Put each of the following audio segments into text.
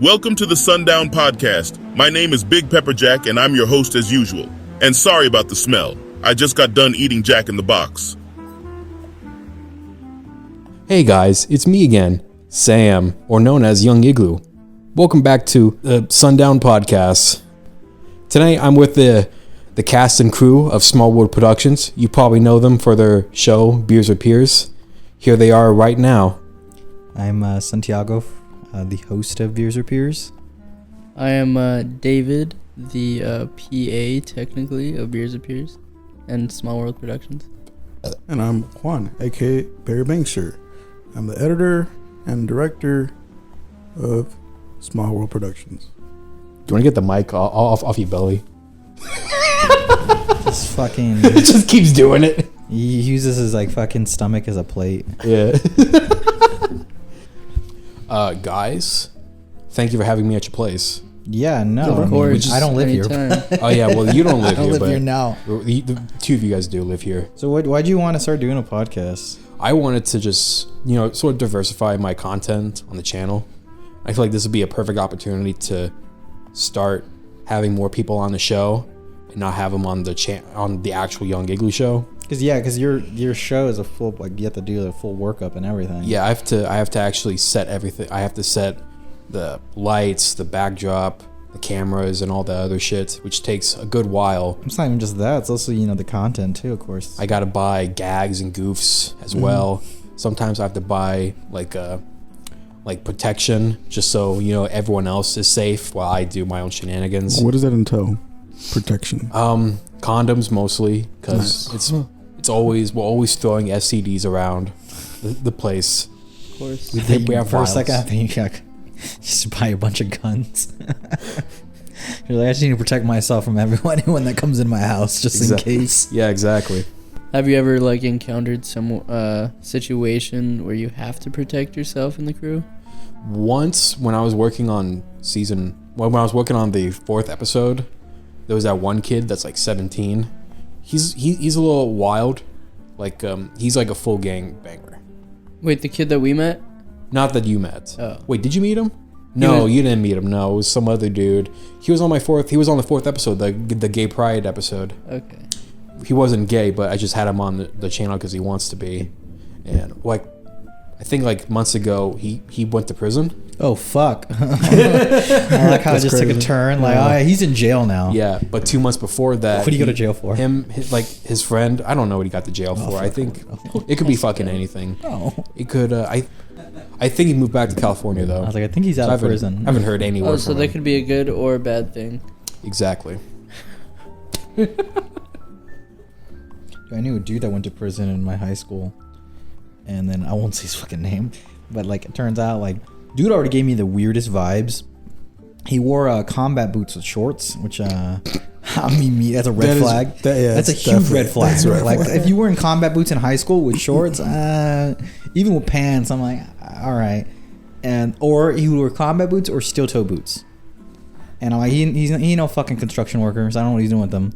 Welcome to the Sundown Podcast. My name is Big Pepper Jack, and I'm your host as usual. And sorry about the smell. I just got done eating Jack in the Box. Hey guys, it's me again, Sam, or known as Young Igloo. Welcome back to the Sundown Podcast. Tonight I'm with the cast and crew of Small World Productions. You probably know them for their show, Beers or Peers. Here they are right now. I'm Santiago, the host of Beers or Peers. I am David, the PA, technically, of Beers or Peers and Small World Productions. And I'm Juan, a.k.a. Barry Bankshirt. I'm the editor and director of Small World Productions. Do you want to get the mic off your belly? Just fucking... It just keeps doing it. He uses his like fucking stomach as a plate. Yeah. Guys, thank you for having me at your place. Yeah, no. Of course. I don't live here. Oh yeah, well you don't live I don't here, live but here now. the two of you guys do live here. So why'd you want to start doing a podcast? I wanted to just, sort of diversify my content on the channel. I feel like this would be a perfect opportunity to start having more people on the show and not have them on the actual Young Igloo show. Because your show is a full, like, you have to do a full workup and everything. Yeah, I have to actually set everything. I have to set the lights, the backdrop, the cameras, and all the other shit, which takes a good while. It's not even just that. It's also, the content too, of course. I gotta buy gags and goofs as well. Sometimes I have to buy like protection, just so everyone else is safe while I do my own shenanigans. What does that entail? Protection. Condoms mostly, because we're always throwing STDs around the place. Of course. We have For violence. a second, I think you just buy a bunch of guns. You're like, I just need to protect myself from anyone that comes in my house, just in case. Yeah, exactly. Have you ever encountered some situation where you have to protect yourself and the crew? Once when I was working on when I was working on the 4th episode, there was that one kid that's like 17. He's a little wild, he's like a full gang banger. Wait, the kid that we met? Not that you met. Oh. Wait, did you meet him? No, you didn't meet him. No, it was some other dude. He was on the 4th episode, the gay pride episode. Okay. He wasn't gay, but I just had him on the channel because he wants to be. And I think months ago he went to prison. Oh fuck! I like how it just took a turn. He's in jail now. Yeah, but 2 months before that, What did he go to jail for? His friend. I don't know what he got to jail for. I think it could be fucking anything. Oh. It could. I think he moved back to California though. I was like, I think he's out of prison. I haven't heard any word Oh, so from that him. could be a good or a bad thing. Exactly. I knew a dude that went to prison in my high school, and then I won't say his fucking name, but it turns out dude already gave me the weirdest vibes. He wore combat boots with shorts, which that's a red flag. That's a huge red flag. If you were in combat boots in high school with shorts, even with pants, I'm like, all right. Or he would wear combat boots or steel toe boots, and I'm like, he no fucking construction worker, so I don't know what he's doing with them.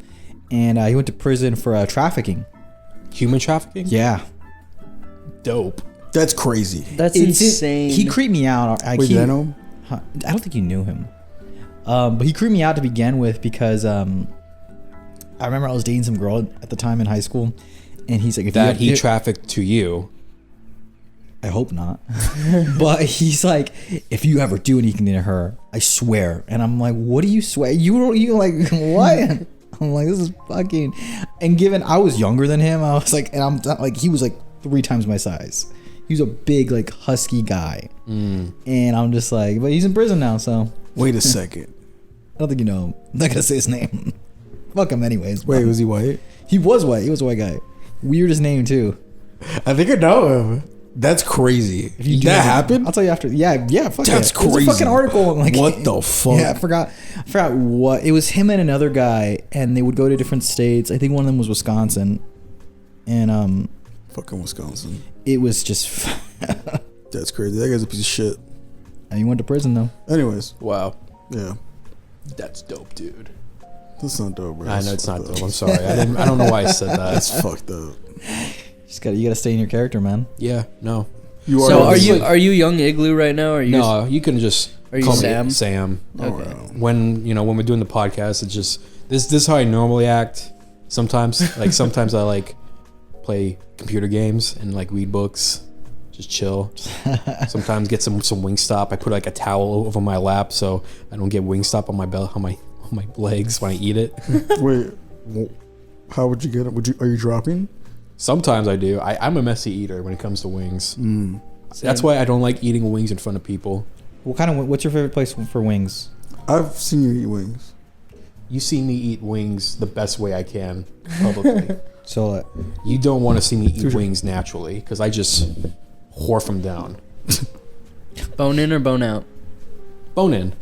And he went to prison for trafficking. Human trafficking? Yeah. Dope. That's crazy. That's insane. He creeped me out. Wait, did I know him? I don't think you knew him. But he creeped me out to begin with because I remember I was dating some girl at the time in high school, and he's like, he trafficked to you. I hope not. But he's like, if you ever do anything to her, I swear. And I'm like, what do you swear? You like what? I'm like, this is fucking. And given I was younger than him, I was like, and I'm like, he was like 3 times my size. He was a big, husky guy. And I'm just like, but he's in prison now, so. Wait a second. I don't think you know him. I'm not gonna say his name. Fuck him anyways. Wait, was he white? He was white. He was a white guy. Weirdest name too. I think I know him. That's crazy. That happened? I'll tell you after. Yeah. Fuck That's it. crazy. There's a fucking article. What the fuck? Yeah, I forgot what. It was him and another guy, and they would go to different states. I think one of them was Wisconsin, and fucking Wisconsin. It was just. That's crazy. That guy's a piece of shit. And he went to prison though. Anyways. Wow. Yeah. That's dope, dude. That's not dope, bro. I know it's not dope. I'm sorry. I don't know why I said that. That's fucked up. You gotta stay in your character, man. Yeah. No. So are you Young Igloo right now? Or are you No, you can just Are you Call me Sam? Sam. Okay. When we're doing the podcast, it's just this is how I normally act. Sometimes I like play computer games and like read books, just chill. Sometimes get some Wingstop. I put like a towel over my lap so I don't get Wingstop on my on my legs when I eat it. Wait, how would you get it? Are you dropping? Sometimes I do. I'm a messy eater when it comes to wings. That's why I don't like eating wings in front of people. What's your favorite place for wings? I've seen you eat wings. You see me eat wings the best way I can publicly. So You don't want to see me eat wings naturally because I just whorf them down. Bone in or bone out? Bone in.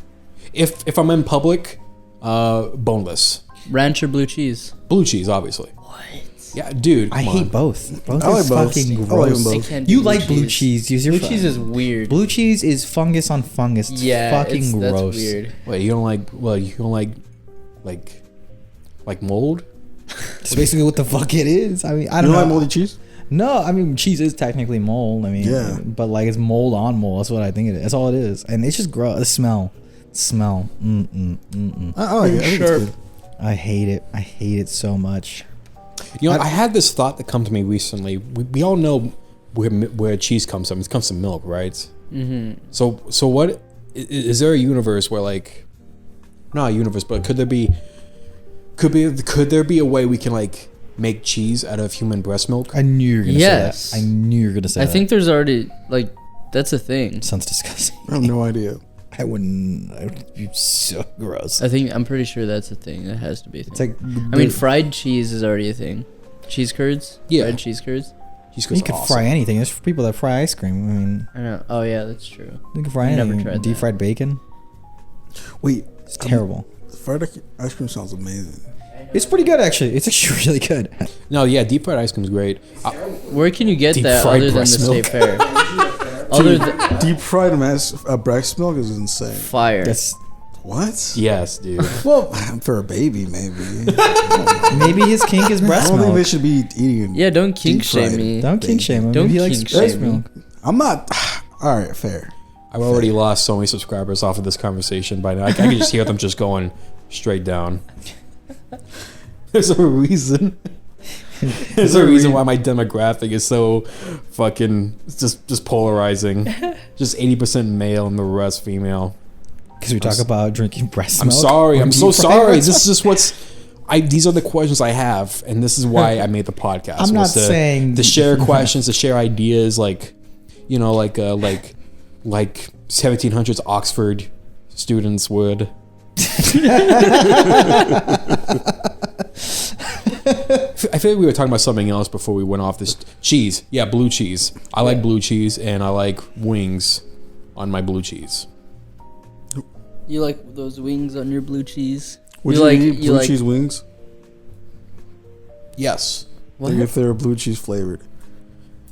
If I'm in public, boneless. Ranch or blue cheese? Blue cheese, obviously. What? Yeah, dude. I hate both. Both I like is both. fucking I like gross. them I both. can't do You like blue cheese? Use your Blue cheese is weird. blue cheese is fungus on fungus. It's fucking that's gross. weird. Wait, you don't like? Well, you don't like mold? It's basically what the fuck it is. I mean, I You don't know. like moldy cheese? No, I mean cheese is technically mold. I mean, Yeah. but like it's mold on mold. That's what I think it is. That's all it is, and it's just gross. The smell. I like it. I think it's good. I hate it. I hate it so much. You know, I had this thought that come to me recently. We all know where cheese comes from. It comes from milk, right? Mm-hmm. So what is there a universe where like, not a universe, but could there be a way we can like make cheese out of human breast milk? I knew you were gonna Yes. say that. I knew you were gonna say I that. think there's already like that's a thing. Sounds disgusting. I have no idea. I wouldn't. I'd be so gross. I'm pretty sure that's a thing. That has to be a thing. It's like I mean, fried cheese is already a thing. Cheese curds? Yeah. Fried cheese curds? Cheese you curds could are fry awesome. anything. There's people that fry ice cream. I mean, I know. Oh yeah, that's true. you can fry I've never anything. tried Deep that. fried bacon. Wait, It's terrible. fried ice cream sounds amazing. It's pretty good actually. It's actually really good. No, yeah, deep fried ice cream is great. Where can you get Deep that fried other than the breast state milk. fair? Other than Deep fried breast milk is insane. fire. That's What? Yes, dude. Well, for a baby, maybe. maybe his kink is I breast don't think they milk. should be eating. Yeah, don't kink Deep shame fried. me. Don't kink shame him. Don't Maybe he likes kink breast shame me. milk. I'm not. All right, fair. I've already lost so many subscribers off of this conversation by now. I can just hear them just going straight down. There's a reason. There's a reason why my demographic is so fucking just polarizing. Just 80% male and the rest female. Because we talk about drinking breast I'm milk. sorry. or I'm so deep fried sorry. breast This is just what's. These are the questions I have, and this is why I made the podcast. I'm not was saying- to share questions, to share ideas, like 1700s Oxford students would. I feel like we were talking about something else before we went off this cheese. Yeah, blue cheese. I like blue cheese, and I like wings on my blue cheese. You like those wings on your blue cheese? Would You you, like- eat you blue like- cheese wings? Yes. What? Like if they were blue cheese flavored.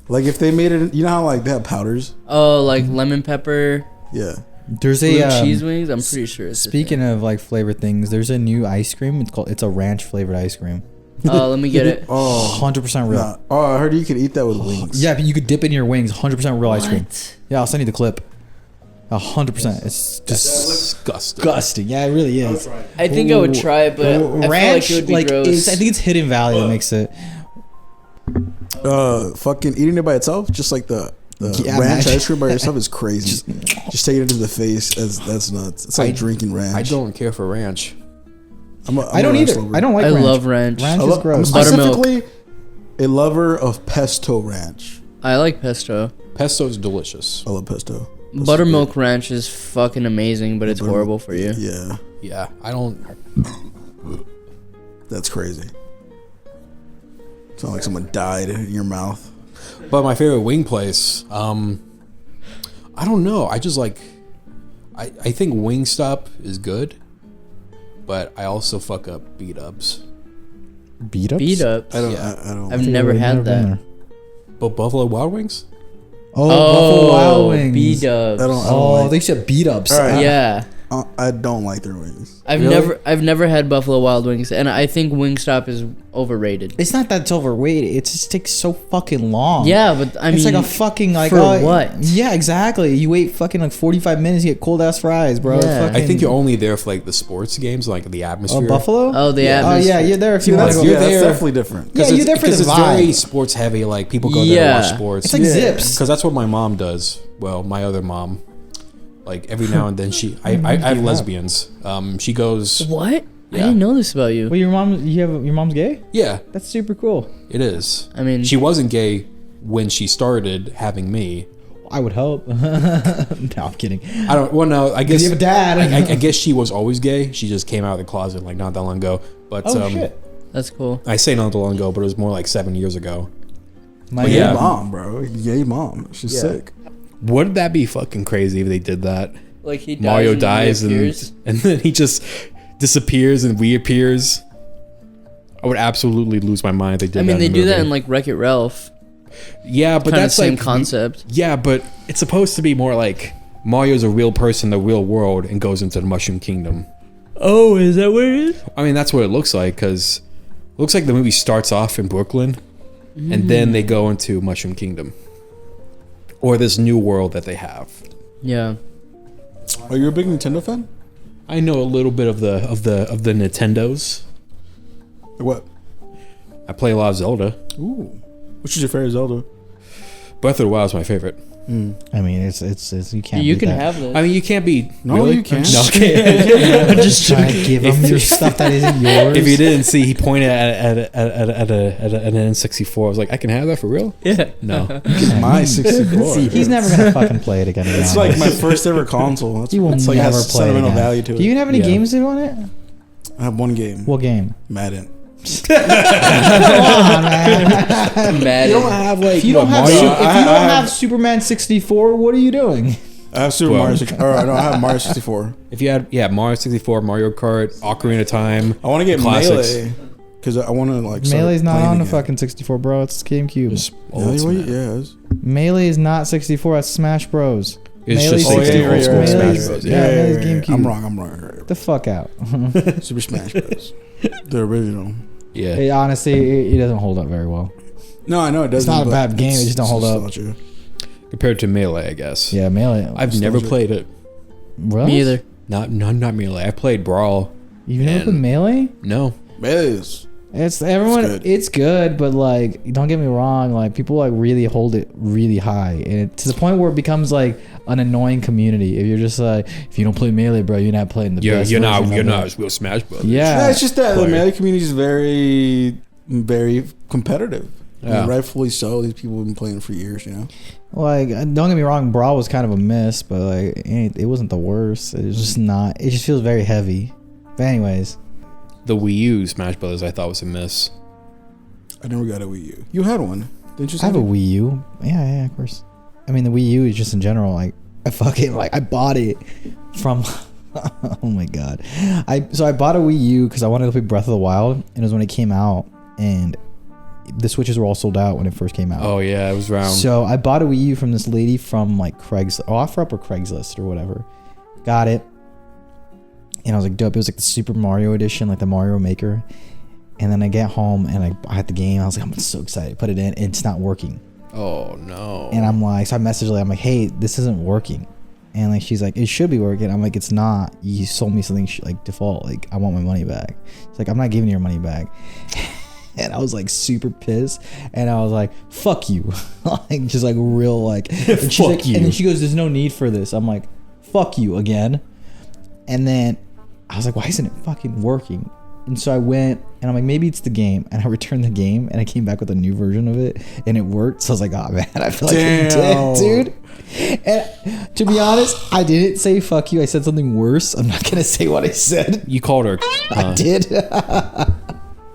Like if they made it, you know how like they have powders? Oh, like lemon pepper Yeah. There's blue a cheese wings. I'm pretty sure. It's Speaking of like flavored things, there's a new ice cream. It's a ranch flavored ice cream. Let me get it. Oh, 100% real. nah. Oh, I heard you could eat that with wings. Yeah, but you could dip it in your wings. 100% real ice cream. What? Yeah, I'll send you the clip. 100%. It's Disgusting. disgusting. Yeah, it really is. I think I would try it, but I feel Ranch, like it would be gross. I think it's Hidden Valley that makes it. Fucking eating it by itself, just like the Yeah, ranch imagine. ice cream by yourself is crazy. Just take it into the face. That's nuts. It's like drinking ranch. I don't care for ranch. I'm I don't a ranch either. lover. I don't like I ranch. love ranch. Ranch I is love, I'm gross. Buttermilk. specifically a lover of pesto ranch. I like pesto. Pesto is delicious. I love pesto. That's Buttermilk ranch is fucking amazing, but it's horrible for you. great. Yeah, Yeah, I don't. that's crazy. Sound like someone died in your mouth. But my favorite wing place, I don't know. I just like. I think Wingstop is good, but I also fuck up beat ups. Beat ups? Beat up. I don't. Yeah. I don't. I've never had that. But Buffalo Wild Wings? Oh, Buffalo Wild Wings. B-dubs. I don't Oh, like- they said beat ups. All right. Yeah. I don't like their wings. I've never had Buffalo Wild Wings, and I think Wingstop is overrated. It's not that it's overrated. It just takes so fucking long. Yeah, but I mean, it's like a fucking like for what? Yeah, exactly. You wait fucking like 45 minutes, you get cold ass fries, bro. Yeah. Fucking, I think you're only there for like the sports games, like the atmosphere. Oh, Buffalo. Oh, the Oh atmosphere. yeah, you're there if you That's, want to go. that's there. definitely different. Yeah, you're there for the it's vibe. very sports heavy. Like people go there to watch sports. It's like Zips. Because that's what my mom does. Well, my other mom, like every now and then I have lesbians. She goes. What? I Yeah. didn't know this about you. Well, your mom's gay? Yeah, That's super cool. it is. I mean, She wasn't gay when she started having me. I would hope. No, I'm kidding. I don't. Well, no. I guess You have a dad. I guess she was always gay. She just came out of the closet like not that long ago. But Oh shit. that's cool. I say not that long ago, but it was more like 7 years ago. My But Yay yeah. mom, bro. Yay mom. She's Yeah. sick. Wouldn't that be fucking crazy if they did that? Like he dies Mario and dies reappears. and then he just disappears and reappears. I would absolutely lose my mind if they did that. I mean, they in the do that movie. in like Wreck-It Ralph. Yeah, but Kind of that's same like concept. Yeah, but it's supposed to be more like Mario's a real person in the real world and goes into the Mushroom Kingdom. Oh, is that what it is? I mean, that's what it looks like because it looks like the movie starts off in Brooklyn and then they go into Mushroom Kingdom or this new world that they have. Yeah. Are you a big Nintendo fan? I know a little bit of the Nintendos. What? I play a lot of Zelda. Ooh. Which is your favorite Zelda? Breath of the Wild is my favorite. I mean, it's you can't. You beat can that. have this. I mean, you can't be. No, really? you can't. No, okay. I'm just trying to give him your stuff that isn't yours. If you didn't see, he pointed at an N64. I was like, I can have that for real? Yeah. No. My 64. He's never gonna fucking play it again. to be It's honest. like my first ever console. That's, You will it's like never has play it sentimental again. value to it. Do you even have any Yeah. games on it? I have one game. What game? Madden. Come on, man. Mad. You don't have like If you don't have Mario- if you I don't have- have Superman 64, what are you doing? I have Super Well. Mario 64. Or no, I have Mario 64. if you had Mario 64, Mario Kart, Ocarina of Time. I want to get Classics. Melee. Because I want to like start Melee's not playing on the again. fucking 64, bro. It's GameCube. Just Yeah, ultimate. yeah, it is. Melee is not 64. That's Smash Bros. It's Melee's just 64. old school Melee's- Smash Bros. Yeah, Melee's GameCube. I'm wrong. Right. The fuck out. Super Smash Bros. The original. Yeah. It, honestly, it doesn't hold up very well. No, I know it doesn't. not a but bad game, it's- it just don't it's hold up. nostalgia. Compared to Melee, I guess. Yeah, Melee. I've never nostalgia. played it. Really? Me either. Not Melee. I played Brawl. You've never And- played Melee? No. Melee is. It's everyone. good. It's good, but like, don't get me wrong. Like, people like really hold it really high, and to the point where it becomes like an annoying community. If you're just like, if you don't play Melee, bro, you're not playing the best. You're not version of it. as real Smash Bros. Yeah. Yeah, it's just that the Player. Melee community is very, very competitive. Yeah. And rightfully so. These people have been playing for years, you know. Like, don't get me wrong, Brawl was kind of a miss, but like, it wasn't the worst. It was just not. It just feels very heavy. But anyways, The Wii U Smash Bros. I thought was a miss. I never got a Wii U. You had one, didn't you? I have a Sandy? Wii U. Yeah, of course. I mean, the Wii U is just in general. Like, I bought it from. Oh my god, I bought a Wii U because I wanted to play Breath of the Wild, and it was when it came out, and the Switches were all sold out when it first came out. Oh yeah, it was round. So I bought a Wii U from this lady from like Craigslist, OfferUp or Craigslist or whatever. Got it, and I was like, dope. It was like the Super Mario edition, like the Mario Maker. And then I get home and I had the game. I was like, I'm so excited. Put it in. It's not working. Oh no. And I'm like, so I messaged her. I'm like, hey, this isn't working. And like, she's like, it should be working. I'm like, it's not. You sold me something like default. Like, I want my money back. It's like, I'm not giving you your money back. And I was like super pissed. And I was like, fuck you. Like, just like real like. And she's Fuck like, you. And then she goes, there's no need for this. I'm like, fuck you again. And then I was like, why isn't it fucking working? And so I went and I'm like, maybe it's the game. And I returned the game and I came back with a new version of it and it worked. So I was like, oh man, I feel like I'm dead, dude. And to be honest, I didn't say fuck you. I said something worse. I'm not going to say what I said. You called her. I did.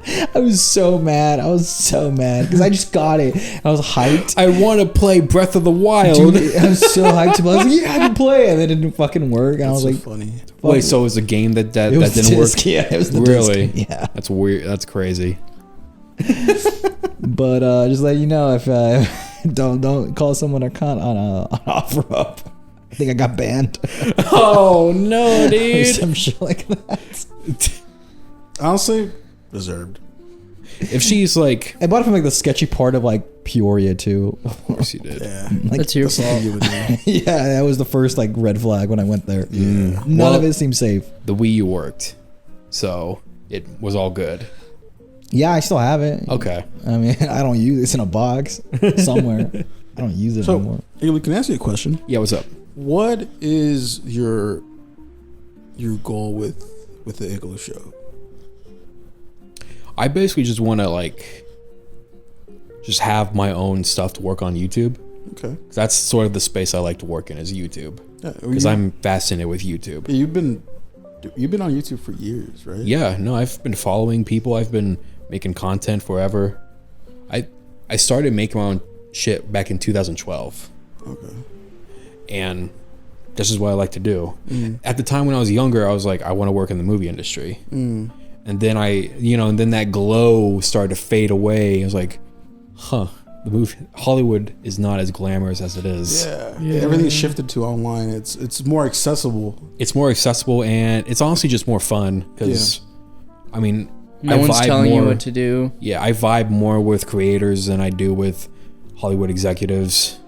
I was so mad. I was so mad because I just got it. I was hyped. I want to play Breath of the Wild. Dude, I was so hyped. I was like, yeah, I can play. And then it didn't fucking work. And I was so like, funny. Wait, so it was a game that it was didn't the work? disc. Yeah, it was the Really? disc. Yeah. That's weird. That's crazy. But just let you know, if don't call someone a cunt on OfferUp. think I got banned. Oh no, Or dude. some shit like that. Honestly, deserved. If she's like, I bought it from like the sketchy part of like Peoria too. of course you did. Yeah. Like, That's your That's what I fault. give it to you. yeah, that was the first like red flag when I went there. Yeah. None Well- of it seemed safe. The Wii U worked, so it was all good. Yeah, I still have it. Okay. I mean, I don't use it. It's in a box somewhere. I don't use it anymore. So, Igloo, can I ask you a question? Yeah, what's up? What is your goal with the Igloo show? I basically just want to like just have my own stuff to work on YouTube. Okay. That's sort of the space I like to work in is YouTube Yeah, because I'm fascinated with YouTube. You've been on YouTube for years, right? Yeah, no, I've been following people. I've been making content forever. I started making my own shit back in 2012, Okay. and this is what I like to do. At the time when I was younger, I was like, I want to work in the movie industry. And then and then that glow started to fade away. I was like, the movie Hollywood is not as glamorous as it is. Yeah. Everything's shifted to online. It's more accessible. It's more accessible, and it's honestly just more fun because, I mean, No one's telling you what to do. Yeah, I vibe more with creators than I do with Hollywood executives.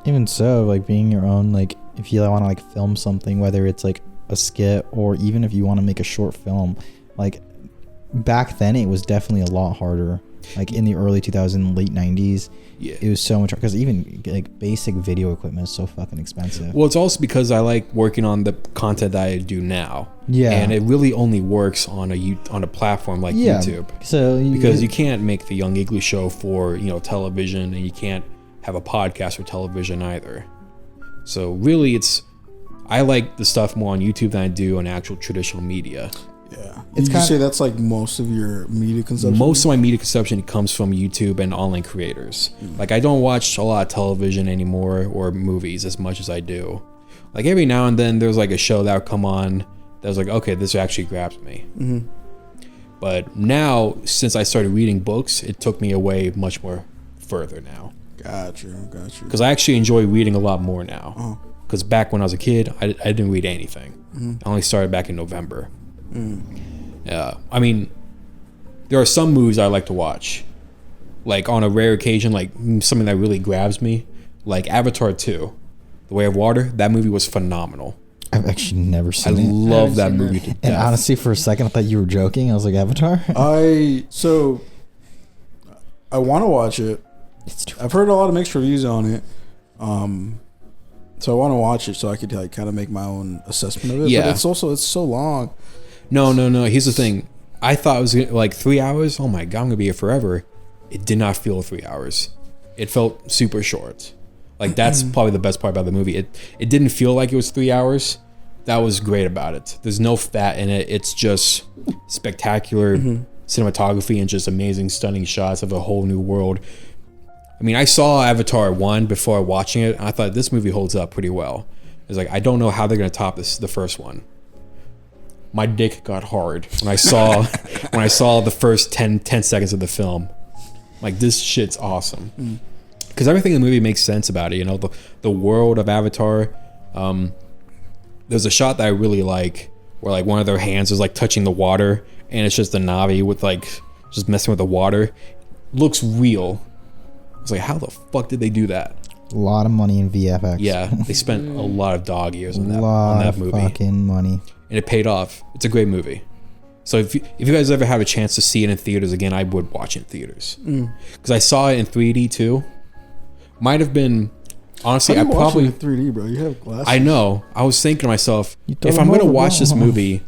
Even so, like being your own, like if you want to like film something, whether it's like a skit or even if you want to make a short film, like back then it was definitely a lot harder. Like in the early 2000s, late 90s, Yeah. it was so much because even like basic video equipment is so fucking expensive. Well, it's also because I like working on the content that I do now. Yeah. And it really only works on a platform like YouTube. So Because you can't make the Young Igloo show for, television, and you can't have a podcast for television either. So really I like the stuff more on YouTube than I do on actual traditional media. Yeah. It's Did you say that's like most of your media consumption? Most of my media consumption comes from YouTube and online creators. Like I don't watch a lot of television anymore or movies as much as I do. Like every now and then there's like a show that would come on that was like, okay, this actually grabs me. But now, since I started reading books, it took me away much more further now. Got you. Because I actually enjoy reading a lot more now. Because back when I was a kid, I didn't read anything. I only started back in November. Yeah, I mean, there are some movies I like to watch. Like on a rare occasion, like something that really grabs me. Like Avatar 2, The Way of Water. That movie was phenomenal. I've actually never I seen it. love that seen movie that. to And death. honestly, for a second, I thought you were joking. I was like, Avatar? I want to watch it. It's too. I've heard a lot of mixed reviews on it. So I want to watch it so I could like kind of make my own assessment of it. Yeah. But it's so long. No. Here's the thing. I thought it was like 3 hours. Oh my God, I'm going to be here forever. It did not feel 3 hours. It felt super short. Like that's probably the best part about the movie. It didn't feel like it was 3 hours. That was great about it. There's no fat in it. It's just spectacular cinematography and just amazing, stunning shots of a whole new world. I mean, I saw Avatar 1 before watching it, and I thought this movie holds up pretty well. It's like, I don't know how they're going to top the first one. My dick got hard when I saw the first 10 seconds of the film. Like, this shit's awesome. Because everything in the movie makes sense about it. The world of Avatar. There's a shot that I really like where like one of their hands is like touching the water, and it's just a Navi with like just messing with the water. Looks real. I was like, how the fuck did they do that? A lot of money in VFX. Yeah, they spent a lot of dog years on A that lot movie, of fucking money. and it paid off. It's a great movie. So if you guys ever have a chance to see it in theaters again, I would watch it in theaters because I saw it in 3D too. Might have been honestly, I probably in 3D, bro. You have glasses. I know. I was thinking to myself, throw if them I'm gonna over, watch bro. this movie,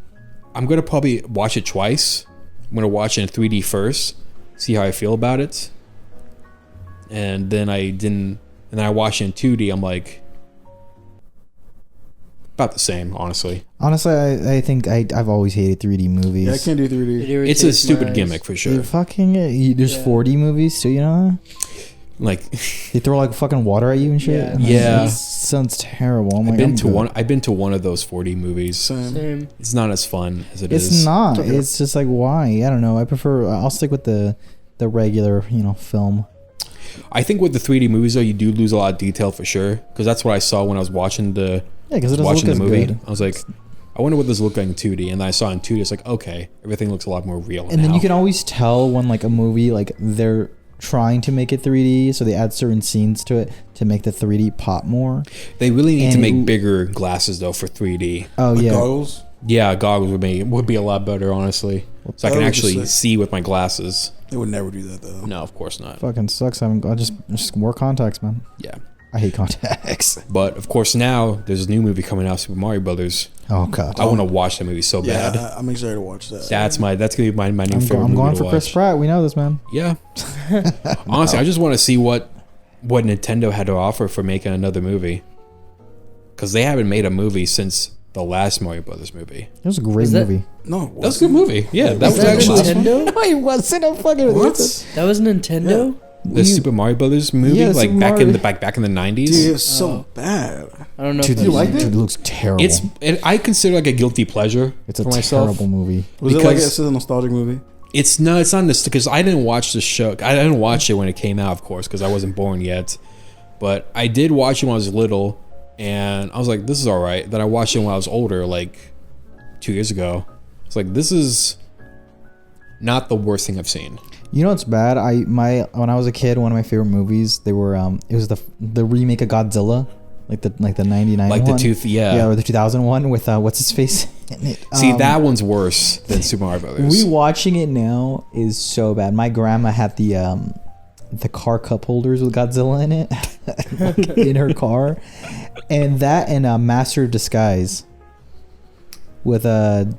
I'm gonna probably watch it twice. I'm gonna watch it in 3D first, see how I feel about it, and then I didn't. And then I watched it in 2D. I'm like, about the same, honestly. Honestly, I think I've always hated 3D movies. Yeah, I can't do 3D. It's a stupid gimmick for sure. There's 4D movies too, you know? Like, They throw like fucking water at you and shit. Yeah. And Yeah. It sounds terrible. I'm I've like, been I'm to good. one. I've been to one of those 4D movies. Same. It's not as fun as it is. It's not. okay. It's just like, why? I don't know. I'll stick with the regular, film. I think with the 3D movies though, you do lose a lot of detail for sure. Because that's what I saw when I was watching the because it doesn't look as good. I was like, I wonder what this looked like in 2D, and then I saw it in 2D. It's like, okay, everything looks a lot more real. And then you can always tell when like a movie, like they're trying to make it 3D, so they add certain scenes to it to make the 3D pop more. They really need to make bigger glasses though for 3D. Oh Like yeah, goggles. Yeah, goggles would be a lot better, honestly. So I can actually see with my glasses. They would never do that though. No, of course not. fucking sucks. I just wear contacts, man. Yeah. I hate contacts. But of course now there's a new movie coming out, Super Mario Brothers. Oh god, I want to watch that movie so bad. Yeah, I'm excited to watch that. That's gonna be my new favorite movie. I'm going to for watch. Chris Pratt. We know this, man. Yeah. Honestly, I just want to see what Nintendo had to offer for making another movie. Because they haven't made a movie since the last Mario Brothers movie. It was a great movie. No, That was a good movie. Yeah, that was that actually Nintendo? No, it wasn't a fucking. What? That was Nintendo? the Super Mario Brothers movie, Yeah, like Super back Mario. in the back in the 90s. Dude, it's so bad. I don't know. Dude, if you that's- liked it? Dude, it looks terrible. I consider it like a guilty pleasure. It's a for myself. terrible movie. Was it like Because- it's a nostalgic movie? It's not this because I didn't watch the show. I didn't watch it when it came out, of course, because I wasn't born yet. But I did watch it when I was little, and I was like, "This is all right." Then I watched it when I was older, like 2 years ago. It's like this is not the worst thing I've seen. You know what's bad? When I was a kid, one of my favorite movies, they were it was the remake of Godzilla, like the 99 Like one. the tooth, yeah. or the 2001 with what's his face in it. See, that one's worse than Super Mario Brothers. Rewatching it now is so bad. My grandma had the car cup holders with Godzilla in it in her car, and Master of Disguise with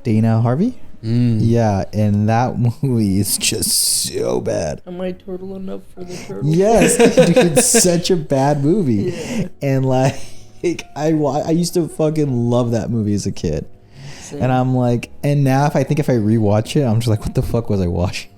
Dana Harvey. Yeah, and that movie is just so bad. Am I turtle enough for the turtle? Yes, dude, it's such a bad movie. Yeah. And like I used to fucking love that movie as a kid. Same. And I'm like, and now if I rewatch it, I'm just like, what the fuck was I watching?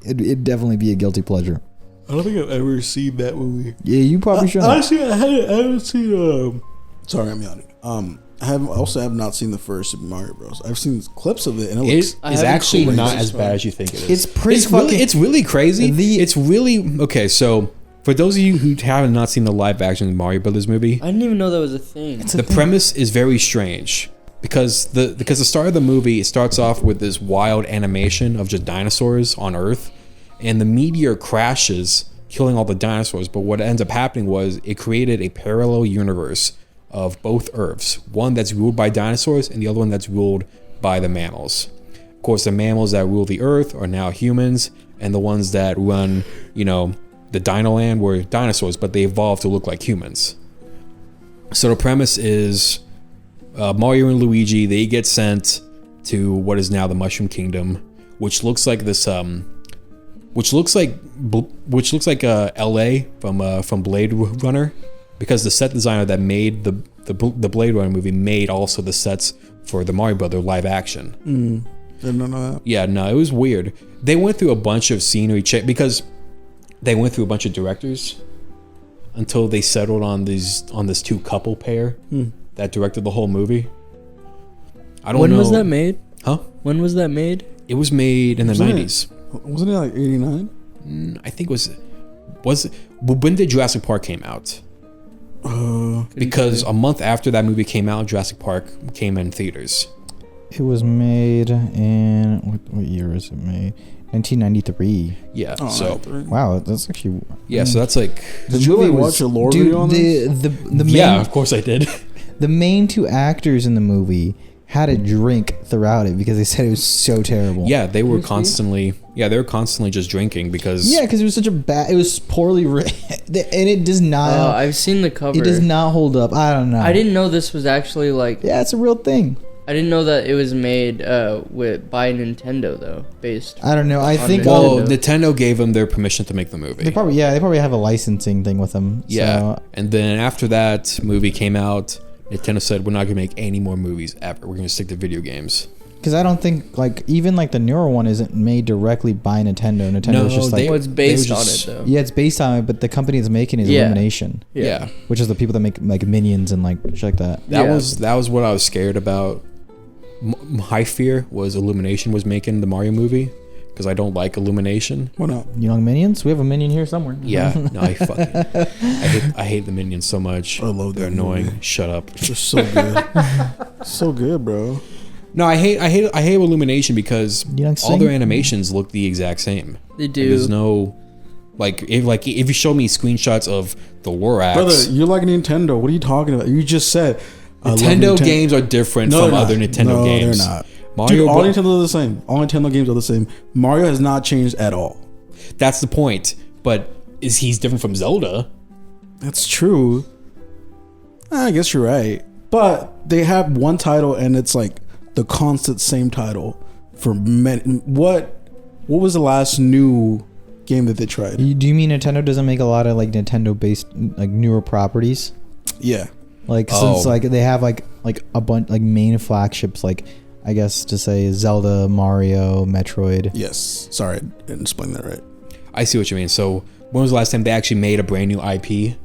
It'd definitely be a guilty pleasure. I don't think I've ever seen that movie. Yeah, you probably should. Honestly, I haven't seen. Sorry, I'm yawning. I have not seen the first Super Mario Bros. I've seen clips of it, and it looks. It's haven't actually seen it. not as bad as you think it is. It's pretty fucking. It's really crazy. The- It's really okay. So for those of you who have not seen the live action Mario Brothers movie, I didn't even know that was a thing. the premise is very strange because the start of the movie, it starts off with this wild animation of just dinosaurs on Earth, and the meteor crashes, killing all the dinosaurs. But what ends up happening was it created a parallel universe of both Earths, one that's ruled by dinosaurs and the other one that's ruled by the mammals. Of course, the mammals that rule the Earth are now humans, and the ones that run, the Dino Land were dinosaurs, but they evolved to look like humans. So the premise is Mario and Luigi, they get sent to what is now the Mushroom Kingdom, which looks like this which looks like LA from Blade Runner, because the set designer that made the Blade Runner movie made also the sets for the Mario Brother live action. Didn't know that. Yeah, no, it was weird. They went through a bunch of scenery because they went through a bunch of directors until they settled on this two couple pair that directed the whole movie. I don't know. When was that made? Huh? When was that made? It was made in the Wasn't it- 90s. Wasn't it like 89? I think was it when did Jurassic Park came out? Because a month after that movie came out, Jurassic Park came in theaters. It was made in what year is it made? 1993. Yeah. Oh, so 93. Wow, that's actually. yeah, so that's like Did you like watch a lore video on this? the main, yeah, of course I did. the main two actors in the movie had a drink throughout it because they said it was so terrible. Yeah, they were constantly just drinking because Yeah, because it was such a bad. It was poorly written, and it does not. I've seen the cover. It does not hold up. I don't know. I didn't know this was actually like. Yeah, it's a real thing. I didn't know that it was made by Nintendo though, based. I don't know. I On think. Nintendo. well, Nintendo gave them their permission to make the movie. They probably have a licensing thing with them. Yeah, So, and then after that movie came out, Nintendo said we're not gonna make any more movies ever. We're gonna stick to video games. because I don't think even the newer one isn't made directly by Nintendo. Nintendo's No, just they- Well, it's based they on just- it though. yeah, it's based on it, but the company that's making it is Yeah. Illumination, Yeah, which is the people that make Minions and shit like that. that Yeah. was what I was scared about. My fear was Illumination was making the Mario movie, because I don't like Illumination. Why not? Young Minions? We have a Minion here somewhere. Yeah, no, I hate the Minions so much. I love that They're annoying. movie. Shut up. They're so good. So good, bro. No, I hate Illumination because You don't all sing? their animations look the exact same. They And do. there's no if you show me screenshots of the Lorax, Brother, you're like Nintendo. What are you talking about? You just said I love Nintendo games are different No, from they're other not. Nintendo No, games. they're not. Mario Dude, all Bro- Nintendo are the same. All Nintendo games are the same. Mario has not changed at all. That's the point. But he's different from Zelda? That's true. I guess you're right. But they have one title and it's like the constant same title for many. What was the last new game that they tried? Do you mean Nintendo doesn't make a lot of like Nintendo based like newer properties? Yeah. Like Oh. since like they have like a bunch like main flagships, like I guess to say Zelda, Mario, Metroid. Yes. Sorry, I didn't explain that right. I see what you mean. So when was the last time they actually made a brand new IP?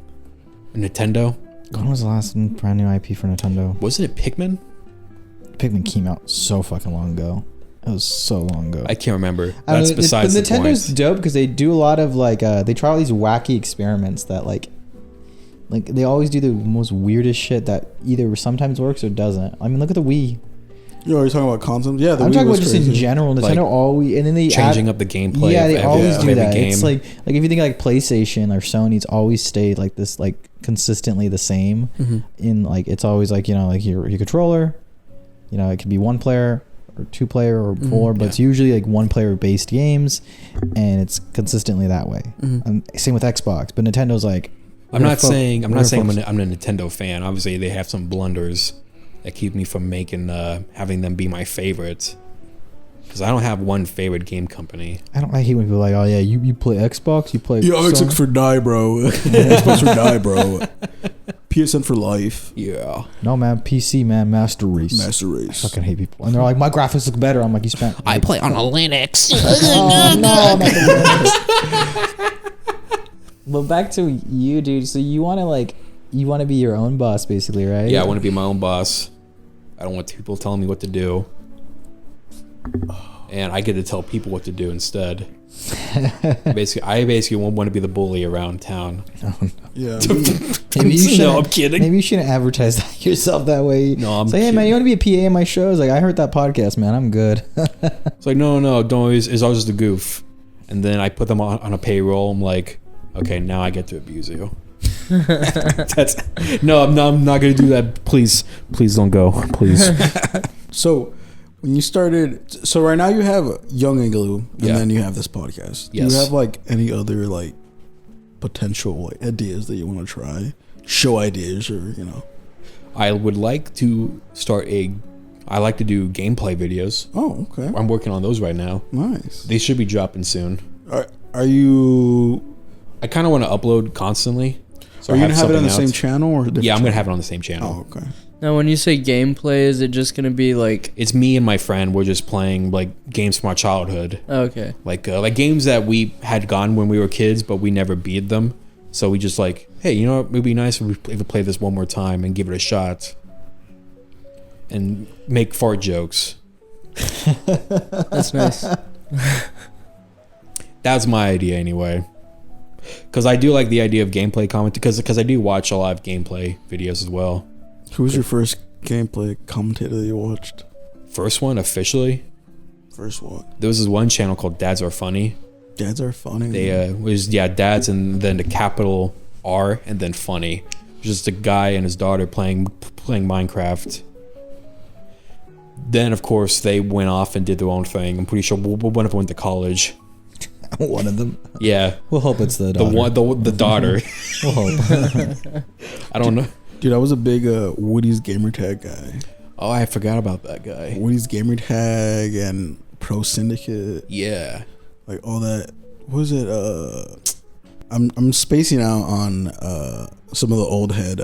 Nintendo? When was the last brand new IP for Nintendo? Wasn't it Pikmin? Pikmin came out so fucking long ago. It was so long ago. I can't remember. I That's mean, besides the Nintendo's point. dope because they do a lot of like they try all these wacky experiments that like they always do the most weirdest shit that either sometimes works or doesn't. I mean, look at the Wii. You're already talking about consoles? Yeah, the I'm Wii talking was about just in crazy. general. Nintendo Like, always and then they Changing add, up the gameplay. Yeah, of they every, always of do every that. game. It's like if you think like PlayStation or Sony's always stayed like this, like consistently the same. In like it's always like like your controller, it could be one player or two player or four, but it's usually like one player based games, and it's consistently that way. Same with Xbox, but Nintendo's like. I'm not saying I'm a focus- Nintendo fan. Obviously, they have some blunders that keep me from having them be my favorites. Because I don't have one favorite game company. I hate when people are like, oh yeah, you play Xbox, you play. Yeah, Sony? Xbox for die, bro. Xbox for die, bro. PSN for life. Yeah. No man, PC man, Master Race. Master Race. I fucking hate people, and they're like, my graphics look better. I'm like, you spent. I play on a Linux. Oh no, not the Linux. But back to you, dude. So you want to be your own boss, basically, right? Yeah, I want to be my own boss. I don't want people telling me what to do. And I get to tell people what to do instead. I basically want to be the bully around town. Yeah. Maybe you should. No, I'm kidding. Maybe you shouldn't advertise yourself that way. No, I'm Say, hey man, kidding. you want to be a PA in my shows? Like, I heard that podcast, man. I'm good. It's like, no, don't always. It's always just a goof. And then I put them on a payroll. I'm like, okay, now I get to abuse you. I'm not gonna do that. Please don't go. Please. So, when you started, so right now you have Young Igloo, and Yeah. then you have this podcast. Do Yes. you have like any other like potential like ideas that you want to try? Show ideas, or I would like to start I like to do gameplay videos. Oh, okay, I'm working on those right now. nice. They should be dropping soon. Are you? I kind of want to upload constantly. So Are I you gonna have it on the something same out. channel or a different Yeah, I'm gonna channel? have it on the same channel. Oh, okay. Now, when you say gameplay, is it just gonna be like? It's me and my friend. We're just playing like games from our childhood, Okay. like games that we had gotten when we were kids, but we never beat them. So we just like, hey, you know what? It'd be nice if we play this one more time and give it a shot, and make fart jokes. That's nice. That's my idea anyway. Because I do like the idea of gameplay comment. Because I do watch a lot of gameplay videos as well. Who was your first gameplay commentator that you watched? First one officially, First one. there was this one channel called Dads Are Funny. Dads are funny. They was dads and then the capital R and then funny. Just a guy and his daughter playing Minecraft. Then of course they went off and did their own thing. I'm pretty sure one of them went to college. One of them. Yeah, We'll hope it's the the daughter. one the daughter. We'll hope. I don't know. Dude, I was a big Woody's gamertag guy. Oh, I forgot about that guy. Woody's gamertag and Pro Syndicate, Yeah. like all that. What was it? I'm spacing out on some of the old head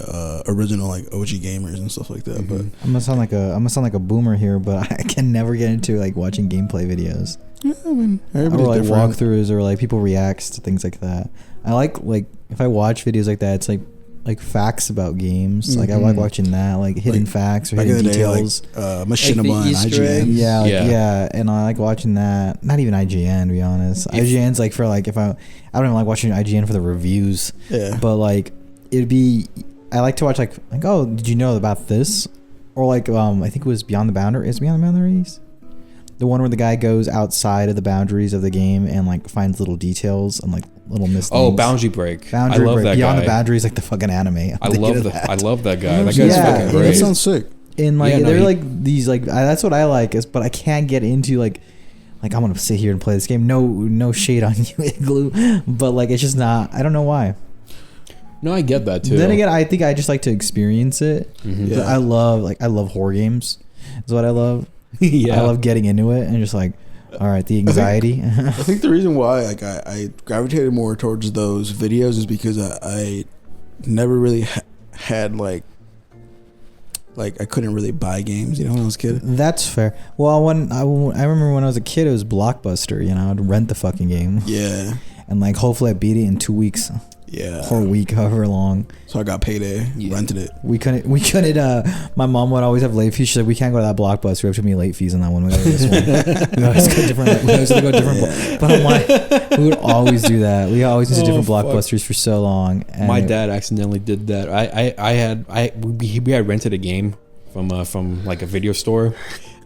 original like OG gamers and stuff like that. But I'm gonna sound like a boomer here, but I can never get into like watching gameplay videos yeah, I mean, or everybody's like different. walkthroughs or like people reacts to things like that. I like if I watch videos like that, it's like like facts about games. Like I like watching that, like hidden facts or Back hidden in the day, details. Machinima and Easter IGN. eggs. Yeah, like, Yeah. yeah, and I like watching that. Not even IGN, to be honest. IGN's like for like if I don't even like watching IGN for the reviews. Yeah. But like it'd be, I like to watch like oh, did you know about this? Or like I think it was Beyond the Boundaries. Is Beyond the Boundaries? The one where the guy goes outside of the boundaries of the game and like finds little details and like little missed Oh, things. Boundary Break. Boundary I love Break. that Beyond guy. the Boundaries, like the fucking anime. I love that. I love that guy. That guy's Yeah, fucking yeah, great. That sounds sick. And like Yeah, no, they're he- like these like that's what I like is, but I can't get into like I'm gonna sit here and play this game. No shade on you, Igloo, but like it's just not. I don't know why. No, I get that too. Then again, I think I just like to experience it. Yeah. I love horror games. That's what I love. yeah. I love getting into it and just like, all right, the anxiety. I think the reason why like I gravitated more towards those videos is because I never really had like I couldn't really buy games, when I was a kid. That's fair. Well, when I remember when I was a kid, it was Blockbuster. I'd rent the fucking game Yeah. and like hopefully I beat it in 2 weeks Yeah. or a week, however long. So I got Payday, rented it. We couldn't. My mom would always have late fees. She's like, we can't go to that Blockbuster. We have too many late fees on that one. We gotta go to this one. We always go different. But I'm like, we would always do that. We always went to different fuck. Blockbusters for so long. And My dad accidentally did that. We had rented a game from like a video store,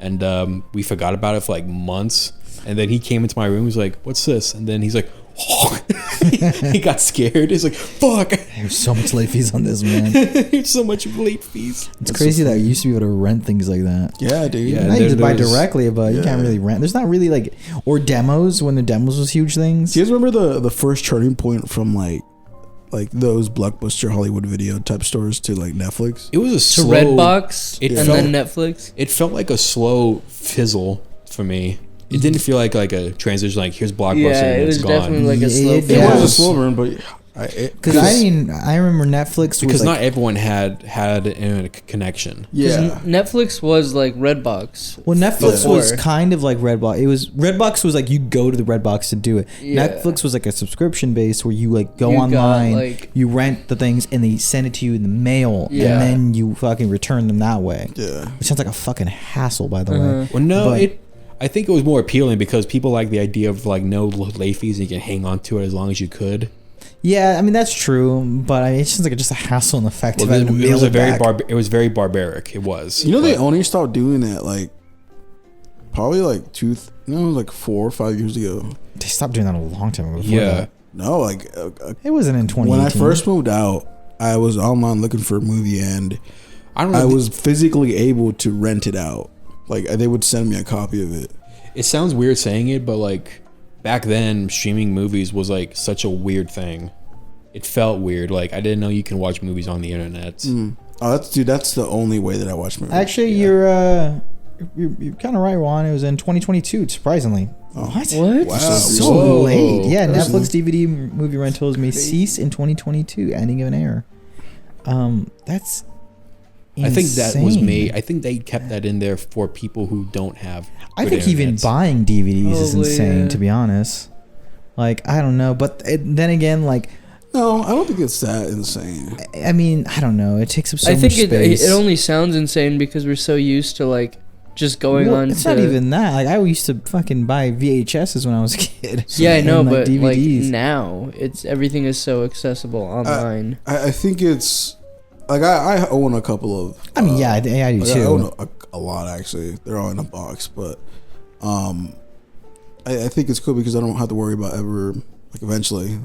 and we forgot about it for like months. And then he came into my room. He's like, "What's this?" And then he's like, "Oh." He got scared. He's like, "Fuck!" There's so much late fees on this, man. There's so much late fees. It's crazy that you used to be able to rent things like that. Yeah, dude. Yeah. Now you just buy there's- directly, but you can't really rent. There's not really like or demos when the demos was huge things. Do you guys remember the first turning point from like those Blockbuster Hollywood video type stores to like Netflix? It was a To slow Redbox It and felt- then Netflix. It felt like a slow fizzle for me. It didn't feel like a transition. Like here's Blockbuster Yeah, and it it's was gone. definitely like a Yeah, slow. it It Yeah. was a slow burn, but Because I remember Netflix because was like, not everyone had a connection. yeah. Netflix was like Redbox. well, Netflix Before. was kind of like Redbox. It was Redbox was like you go to the Redbox to do it. Yeah. Netflix was like a subscription base where you like go You got, online, like- you rent the things, and they send it to you in the mail, Yeah. and then you fucking return them that way. Yeah. Which sounds like a fucking hassle, by the Uh-huh. way. Well, no, But- I think it was more appealing because people like the idea of like no late fees and you can hang on to it as long as you could. Yeah, I mean that's true, but it sounds like just a hassle in the fact Well, of having to it mail was it a very back. it was very barbaric. It was. They But- only stopped doing that like probably like 4 or 5 years ago. They stopped doing that a long time ago. Before Yeah. that. No, like It wasn't in 2018. when I first moved out, I was online looking for a movie and I don't know. I was physically able to rent it out. Like they would send me a copy of it. It sounds weird saying it, but like back then, streaming movies was like such a weird thing. It felt weird. Like I didn't know you can watch movies on the internet. Oh, that's the only way that I watch movies. Actually, you're kind of right, Juan. It was in 2022, surprisingly. What? What? Wow. So Whoa. late. Yeah, That's Netflix DVD movie rentals may cease in 2022, ending of an era. That's I think that was insane. made. I think they kept that in there for people who don't have. I good think even internets. buying DVDs is Probably, insane, yeah. to be honest. Like, I don't know. But then again, like, No, I don't think it's that insane. I mean, I don't know. It takes up so I think much it space. only sounds insane because we're so used to like just going Well, on. it's to, not even that. Like, I used to fucking buy VHSs when I was a kid. Yeah, I know, and, but like DVDs. now everything is so accessible online. I think it's like I own a couple of. I mean, yeah, I do like, I too. own a lot actually. They're all in a box, but I think it's cool because I don't have to worry about ever like eventually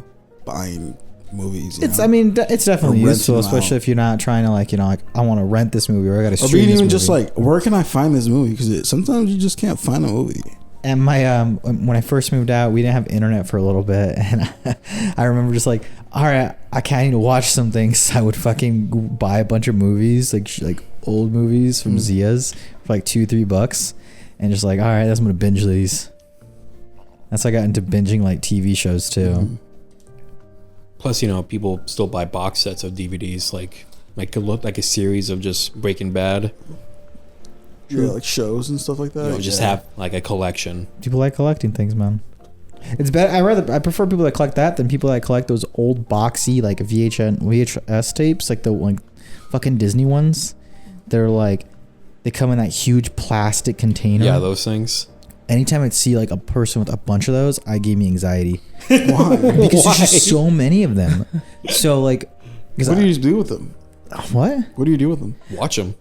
buying movies. It's. I mean, it's definitely Or useful, renting them especially out. if you're not trying to like, like I want to rent this movie or I got to or stream being this even movie. just like, where can I find this movie? Because sometimes you just can't find a movie. And my when I first moved out, we didn't have internet for a little bit, and I remember just like, all right, I need to watch some things. I would fucking buy a bunch of movies, like old movies from Zia's for like $2-3, and just like, all right, I'm gonna binge these. That's how I got into binging like TV shows too. Plus, people still buy box sets of DVDs. Like it look like a series of just Breaking Bad. Yeah, like shows and stuff like that. Just Yeah. have like a collection. People like collecting things, man. It's better. I prefer people that collect that than people that collect those old boxy like VHS tapes, like the like fucking Disney ones. They're like they come in that huge plastic container. Yeah, those things. Anytime I see like a person with a bunch of those, I gave me anxiety. Why? Because there's just so many of them. So like, what do you do with them? What? What do you do with them? Watch them.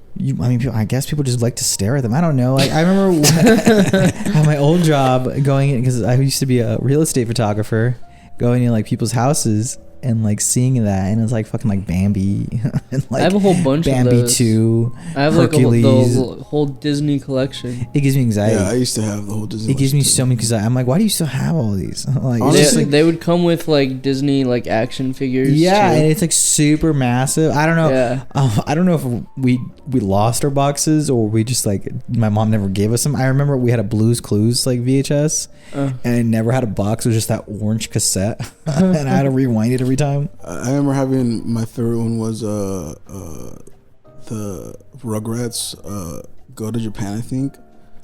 I guess people just like to stare at them. I don't know. Like, I remember at my old job going in, because I used to be a real estate photographer, going in like people's houses and like seeing that, and it's like fucking like Bambi and like I have a whole bunch Bambi of those. 2, I have Hercules. like the whole Disney collection. It gives me anxiety. Yeah, I used to have the whole Disney. It gives me so many, because I'm like, why do you still have all these? Like, Honestly, it's just like, They would come with like Disney like action figures. yeah, too. and it's like super massive. I don't know. Yeah. I don't know if we lost our boxes or we just like my mom never gave us them. I remember we had a Blue's Clues like VHS, and it never had a box. It was just that orange cassette, and I had to rewind it every time. I remember having my favorite one was the Rugrats Go to Japan, I think.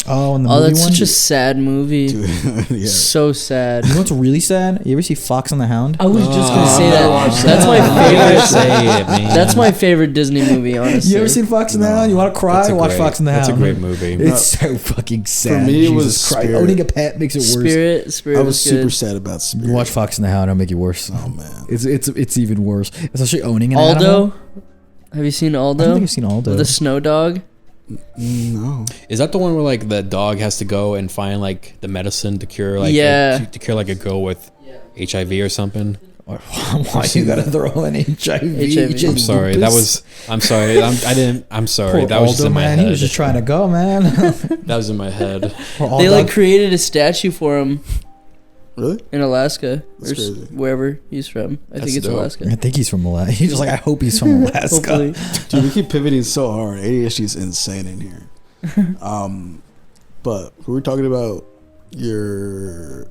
Oh, and the Oh, movie that's one. such a sad movie. Dude, yeah. So sad. You know what's really sad? You ever see Fox and the Hound? I was just gonna say that. That's my favorite. Say it, man. That's my favorite Disney movie, honestly. You ever seen Fox and the Hound? You want to cry? Watch Fox and the Hound. That's a great movie. It's so fucking sad. For me, it Jesus was Christ. Spirit. Owning a pet makes it worse. Spirit. I was super good. sad about Spirit. You watch Fox and the Hound, it'll make it worse. Oh man, It's even worse. Especially owning an animal. Aldo. Have you seen I don't Aldo? think I've seen Aldo. The snow dog. no. Is that the one where like the dog has to go and find like the medicine to cure like to cure like a girl with HIV or something? Why you gotta throw an HIV? I'm sorry. That was. I'm sorry. I'm sorry. Poor That was just Aldo, in my man. head. He was just trying to go, man. That was in my head. Poor They Aldo. like created a statue for him Really? in Alaska That's or crazy. wherever he's from. I That's think it's dope. Alaska. I think he's from Alaska. He's just like, I hope he's from Alaska. Hopefully. Dude, we keep pivoting so hard. ADHD is insane in here. But we were talking about your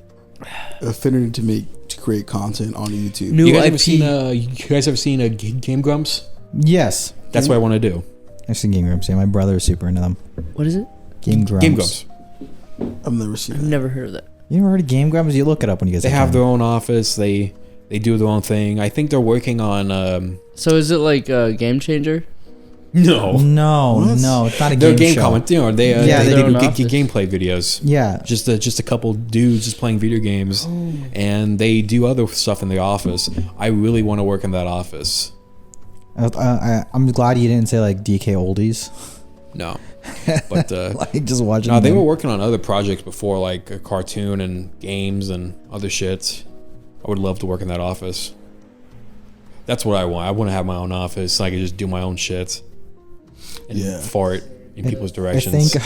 affinity to create content on YouTube. New You guys IP. ever seen? You guys ever seen Game Grumps? Yes. That's what I want to do. I've seen Game Grumps. Yeah, my brother is super into them. What is it? Game Grumps. Game Grumps. I've never seen I've it. never heard of that. You ever heard of Game Grumps? You look it up when you guys They have time. their own office. They do their own thing. I think they're working on. So is it like a Game Changer? No, No, What? no, it's not a they're game game show. comment. You know, they Yeah, they their do own office. gameplay videos. Yeah. Just a couple dudes just playing video games, and they do other stuff in the office. I really want to work in that office. I'm glad you didn't say like DK Oldies. No, but Like just watching. no, they them. were working on other projects before, like a cartoon and games and other shit. I would love to work in that office. That's what I want. I want to have my own office so I can just do my own shit and Yeah. fart in people's I directions. think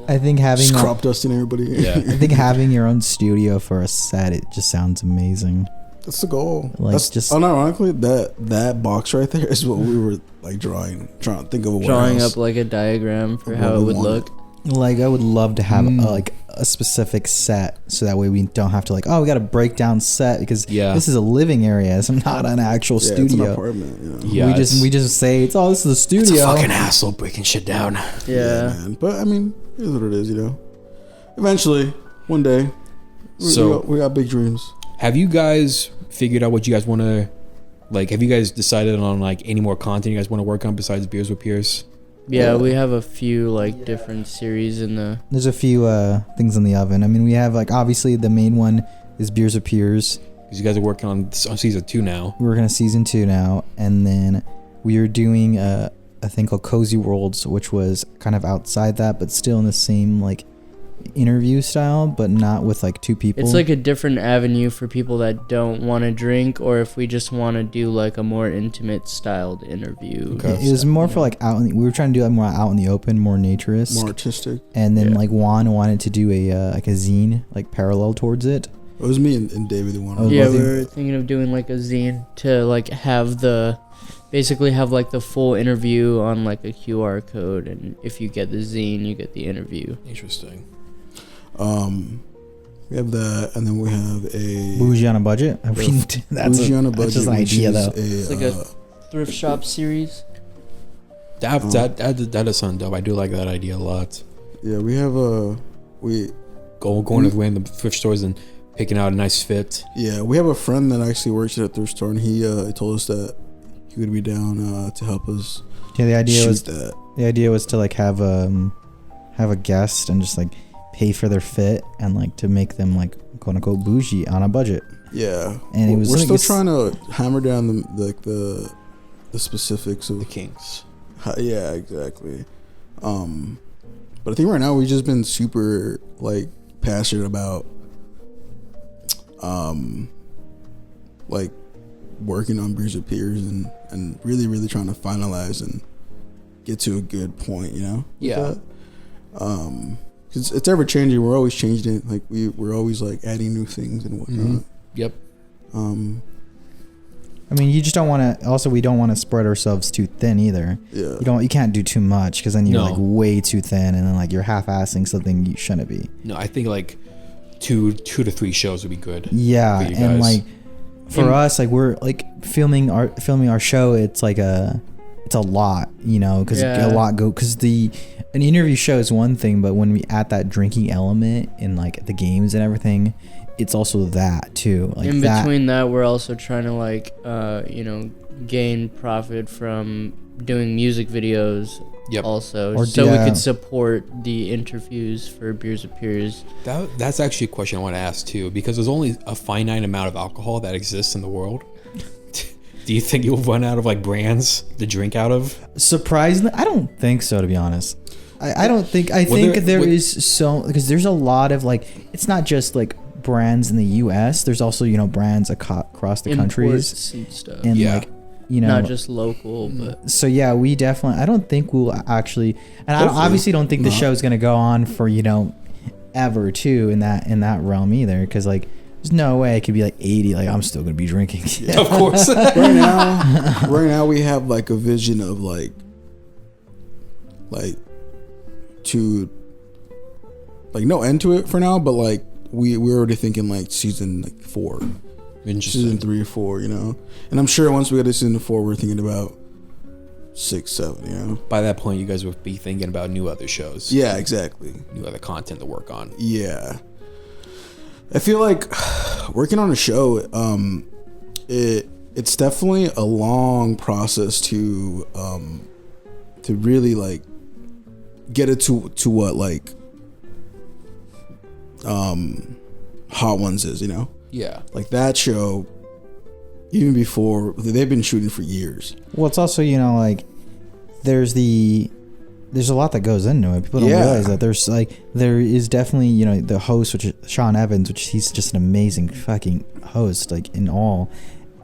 having Just crop dusting everybody. Yeah. I think having your own studio for a set, it just sounds amazing. That's the goal. Like, That's just- unironically that box right there is what we were like trying to think of a Drawing warehouse. up like a diagram for What how we it would wanted. look. Like I would love to have like a specific set, so that way we don't have to like, oh, we got to break down set because Yeah. this is a living area. It's not an actual Yeah, it's an studio. apartment. You know? Yeah, we just say it's this is the it's studio. a fucking hassle breaking shit down. Yeah. man. But I mean, it is what it is. You know. Eventually, one day, we got big dreams. Have you guys figured out what you guys want to, like, have you guys decided on, like, any more content you guys want to work on besides Beers with Peers? Yeah, we have a few like different series in the. There's a few things in the oven. I mean, we have like obviously the main one is Beers of Peers. Because you guys are working on season 2 now. We're working on season 2 now, and then we are doing a thing called Cozy Worlds, which was kind of outside that, but still in the same like interview style, but not with like 2 people. It's like a different avenue for people that don't want to drink, or if we just want to do like a more intimate styled interview. Okay. It was more for like out. We were trying to do it more out in the open, more naturist. More artistic. And then Yeah. like Juan wanted to do a like a zine, like parallel towards it. It was me and David the one. Oh, Yeah, was we it? were thinking of doing like a zine to like have basically have like the full interview on like a QR code, and if you get the zine, you get the interview. Interesting. We have that, and then we have a Bougie on a budget. I mean, Bougie on a budget. That's just an which idea, is though. It's like a thrift shop series. That does sound dope. I do like that idea a lot. yeah, we have Going to random thrift stores and picking out a nice fit. Yeah, we have a friend that actually works at a thrift store, and he told us that he would be down to help us. Yeah, the idea was to like have a guest and just like pay for their fit and like to make them like quote unquote bougie on a budget. Yeah, and we're still trying to hammer down the specifics of the kinks. Yeah, exactly. But I think right now we've just been super like passionate about like working on Beers with Peers and really trying to finalize and get to a good point, you know? Yeah. Cause it's ever changing. We're always changing it. Like we're always like adding new things and whatnot. Mm-hmm. Yep. I mean, you just don't want to. Also, we don't want to spread ourselves too thin either. Yeah. You can't do too much because then you're like way too thin, and then like you're half-assing something you shouldn't be. No, I think like two to three shows would be good. Yeah, and like for us, like we're like filming our show. It's like it's a lot, you know, because a lot because an interview show is one thing, but when we add that drinking element in like the games and everything, it's also that too. Like in between that, we're also trying to like gain profit from doing music videos. Yep. Also, we could support the interviews for Beers with Peers. That's actually a question I want to ask too, because there's only a finite amount of alcohol that exists in the world. Do you think you'll run out of like brands to drink out of? Surprisingly, I don't think so, to be honest. I don't think. I think there is so, because there's a lot of like, it's not just like brands in the U.S. There's also brands across the countries and stuff. And like not just local, but so yeah, we definitely. I don't think we'll actually, and I obviously don't think the show's gonna go on for ever too in that realm either, because like there's no way it could be like 80. Like I'm still gonna be drinking. Yeah. Of course. right now we have like a vision of like to like no end to it for now, but like we're already thinking like season 4, season 3 or 4, and I'm sure once we get to season 4, we're thinking about 6, 7, By that point, you guys will be thinking about new other shows. Yeah, exactly. New other content to work on. Yeah, I feel like working on a show, it's definitely a long process to really like get it to what like Hot Ones is, Yeah, like that show. Even before, they've been shooting for years. Well, it's also like there's a lot that goes into it. People don't realize that there is definitely the host, which is Sean Evans, which he's just an amazing fucking host, like in all,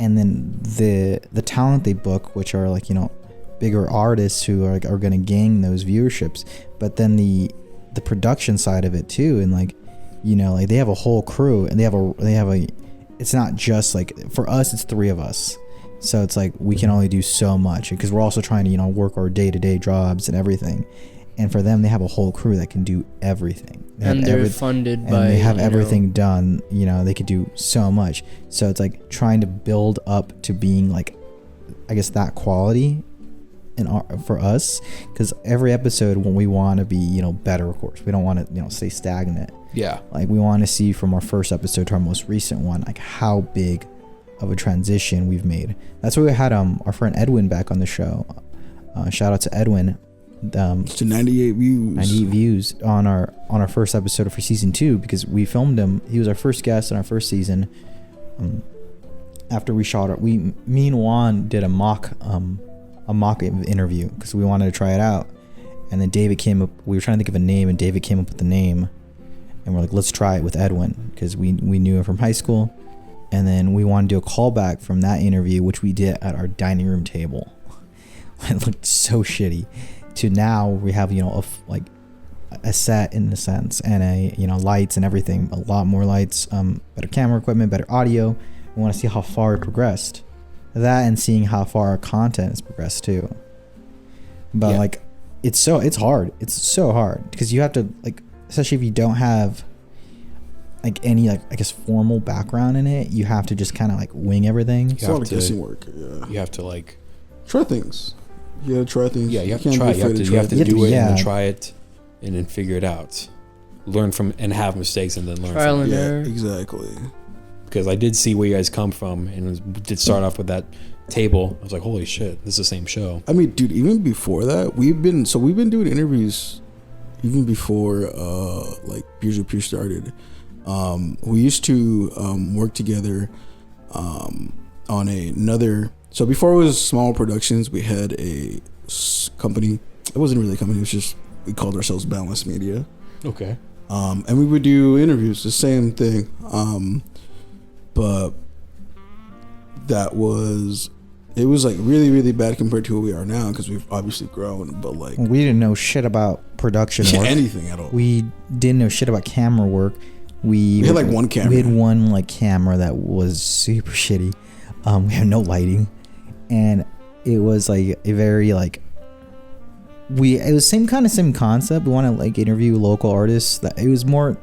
and then the talent they book, which are like bigger artists who are going to gain those viewerships, but then the production side of it too, and like like they have a whole crew, and they have a it's not just like, for us it's 3 of us, so it's like we can only do so much because we're also trying to work our day-to-day jobs and everything, and for them they have a whole crew that can do everything, they're funded by, and they have everything done. They could do so much, so it's like trying to build up to being like, I guess, that quality for us, because every episode when we want to be better, of course we don't want to stay stagnant. Yeah, like we want to see from our first episode to our most recent one, like how big of a transition we've made. That's why we had our friend Edwin back on the show. Shout out to Edwin. To 98 views. 98 views on our first episode for season 2, because we filmed him. He was our first guest in our first season. After we shot it, me and Juan did a mock interview because we wanted to try it out, and then David came up. We were trying to think of a name, and David came up with the name, and we're like, let's try it with Edwin, because we knew him from high school, and then we wanted to do a callback from that interview, which we did at our dining room table. It looked so shitty. To now we have a set in a sense, and a lights and everything, a lot more lights, better camera equipment, better audio. We want to see how far it progressed. That, and seeing how far our content has progressed too. But like it's hard. It's so hard because you have to, like, especially if you don't have like any, like, I guess, formal background in it, you have to just kind of like wing everything. It's a lot of guessing work. Yeah, you have to like try things. You gotta try things. Yeah, you have to try. You have to do it and then try it and then figure it out. learn from and have mistakes and then learn Trial from and it. error. Exactly. Because I did see where you guys come from, and it did start off with that table. I was like, holy shit, this is the same show. I mean, dude, even before that, we've been doing interviews even before like Beers with Peers started. We used to work together on another. So before it was Small Productions, we had a company. It wasn't really a company. It was just, we called ourselves Balanced Media. Okay. And we would do interviews, the same thing. But it was like really, really bad compared to who we are now, because we've obviously grown, but like We didn't know shit about production work. anything at all. We didn't know shit about camera work. We had like one camera. We had one like camera that was super shitty. We had no lighting, and it was like a very like it was same concept. We want to like interview local artists. That it was more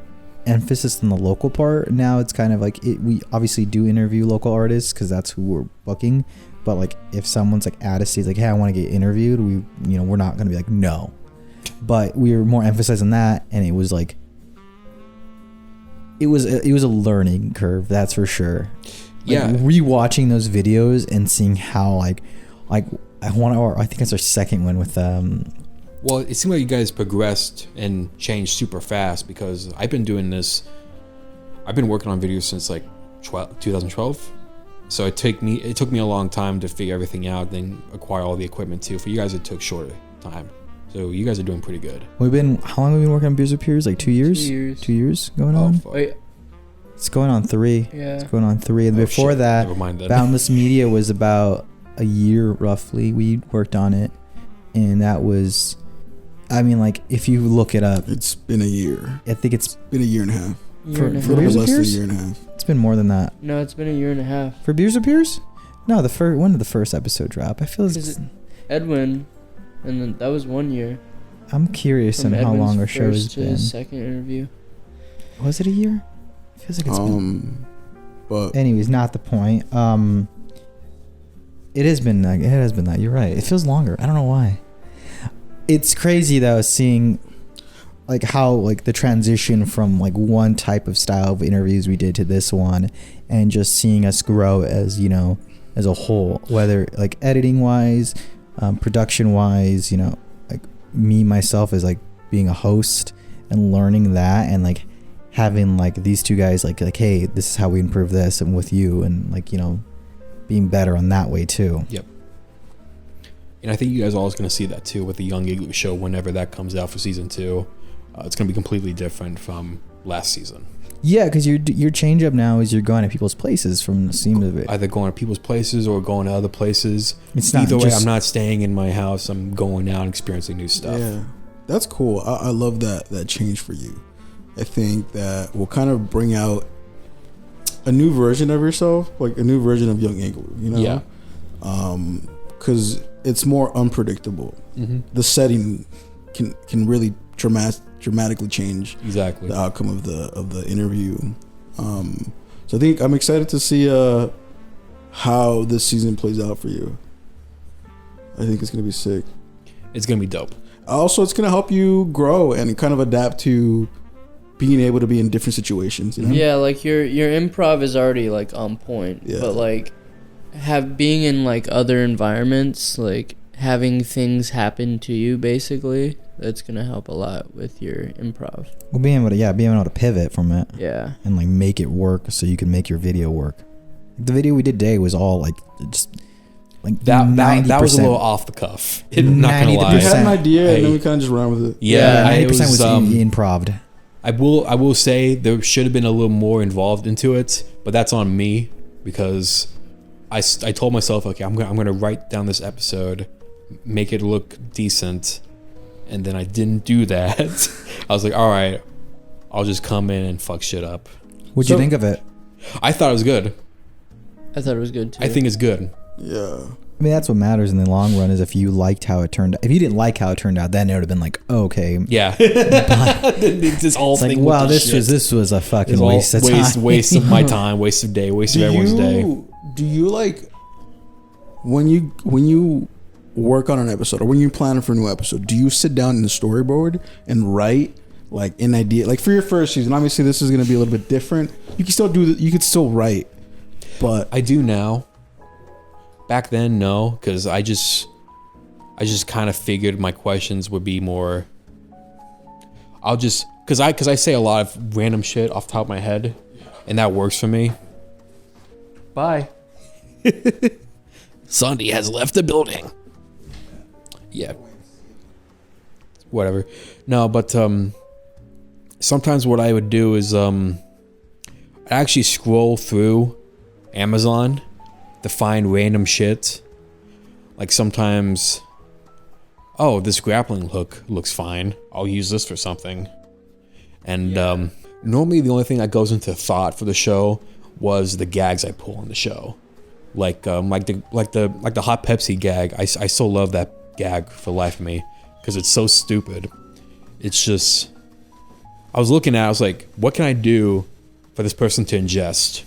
emphasis on the local part. Now it's kind of like we obviously do interview local artists because that's who we're booking. But like if someone's like at a stage like, hey, I want to get interviewed, we're not gonna be like no. But we were more emphasizing that, and it was like it was a learning curve, that's for sure. Yeah. Rewatching those videos and seeing how like I think it's our second one with Well, it seemed like you guys progressed and changed super fast, because I've been doing this. I've been working on videos since like 2012. So it took me a long time to figure everything out, then acquire all the equipment too. For you guys, it took shorter time. So you guys are doing pretty good. how long have we been working on Beers with Peers? Like 2 years? 2 years. 2 years going on? Fuck. Wait, It's going on 3. yeah. It's going on 3. And Oh, before shit. that, Never mind then. Boundless Media was about a year roughly. We worked on it, and that was, I mean, like if you look it up, It's been a year. I think it's Been a year and a half. Year and a A For little Beers bit with less than a Peers? year and a half. it's been more than that. No, it's been a year and a half. For Beers with Peers? No, when did the first episode drop? I feel Is it Edwin, and then that was 1 year. I'm curious From on how Edwin's long our show has first to been. his second interview. Was it a year? Feels like it's been. But Anyways, not the point. It has been that. You're right. It feels longer. I don't know why. It's crazy though, seeing like how like the transition from like one type of style of interviews we did to this one, and just seeing us grow as as a whole, whether like editing wise, production wise, like me myself as like being a host and learning that, and like having like these two guys like hey, this is how we improve this, and with you, and like being better on that way too. Yep. And I think you guys are always going to see that too with the Young Igloo show whenever that comes out for season 2. It's going to be completely different from last season. Yeah, because your change up now is you're going to people's places from the seam of it. Either going to people's places or going to other places. It's not Either way, just- I'm not staying in my house. I'm going out and experiencing new stuff. yeah, that's cool. I love that change for you. I think that will kind of bring out a new version of yourself, like a new version of Young Igloo, Yeah. Because it's more unpredictable. Mm-hmm. The setting can really dramatically change Exactly. the outcome of the interview. So I think I'm excited to see how this season plays out for you. I think it's gonna be sick. It's going to be dope. Also, it's gonna help you grow and kind of adapt to being able to be in different situations. Yeah, like your improv is already like on point, Yeah. but like being in like other environments, like having things happen to you, basically, that's gonna help a lot with your improv. Well, being able to pivot from it Yeah. and like make it work so you can make your video work. The video we did today was all like just like That 90%. was a little off the cuff. Not going to lie. We had an idea and then Hey. we kind of just ran with it. Yeah, Yeah, it 90% was improv. I will say there should have been a little more involved into it, but that's on me, because I told myself, okay, I'm gonna write down this episode, make it look decent, and then I didn't do that. I was like, all right, I'll just come in and fuck shit up. What'd you think of it? I thought it was good. I thought it was good too. I think it's good. Yeah. I mean, that's what matters in the long run, is if you liked how it turned out. If you didn't like how it turned out, then it would have been like, oh, okay. Yeah. this whole It's like, thing. wow, with this was a fucking It's all waste of time. waste of my time, waste of day, waste of everyone's day. Do you like when you work on an episode or when you're planning for a new episode? Do you sit down in the storyboard and write like an idea, like for your first season. Obviously, this is going to be a little bit different. You can still you could still write, but I do now. Back then, no, because I just kind of figured my questions would be more. I'll just because I say a lot of random shit off the top of my head, and that works for me. Bye. Sandy has left the building. Yeah. Whatever. No, but sometimes what I would do is I'd actually scroll through Amazon to find random shit. Like sometimes, oh, this grappling hook looks fine. I'll use this for something. And normally the only thing that goes into thought for the show was the gags I pull on the show. Like the hot Pepsi gag. I still love that gag for the life of me because it's so stupid. It's just, I was looking at it, I was like, what can I do for this person to ingest?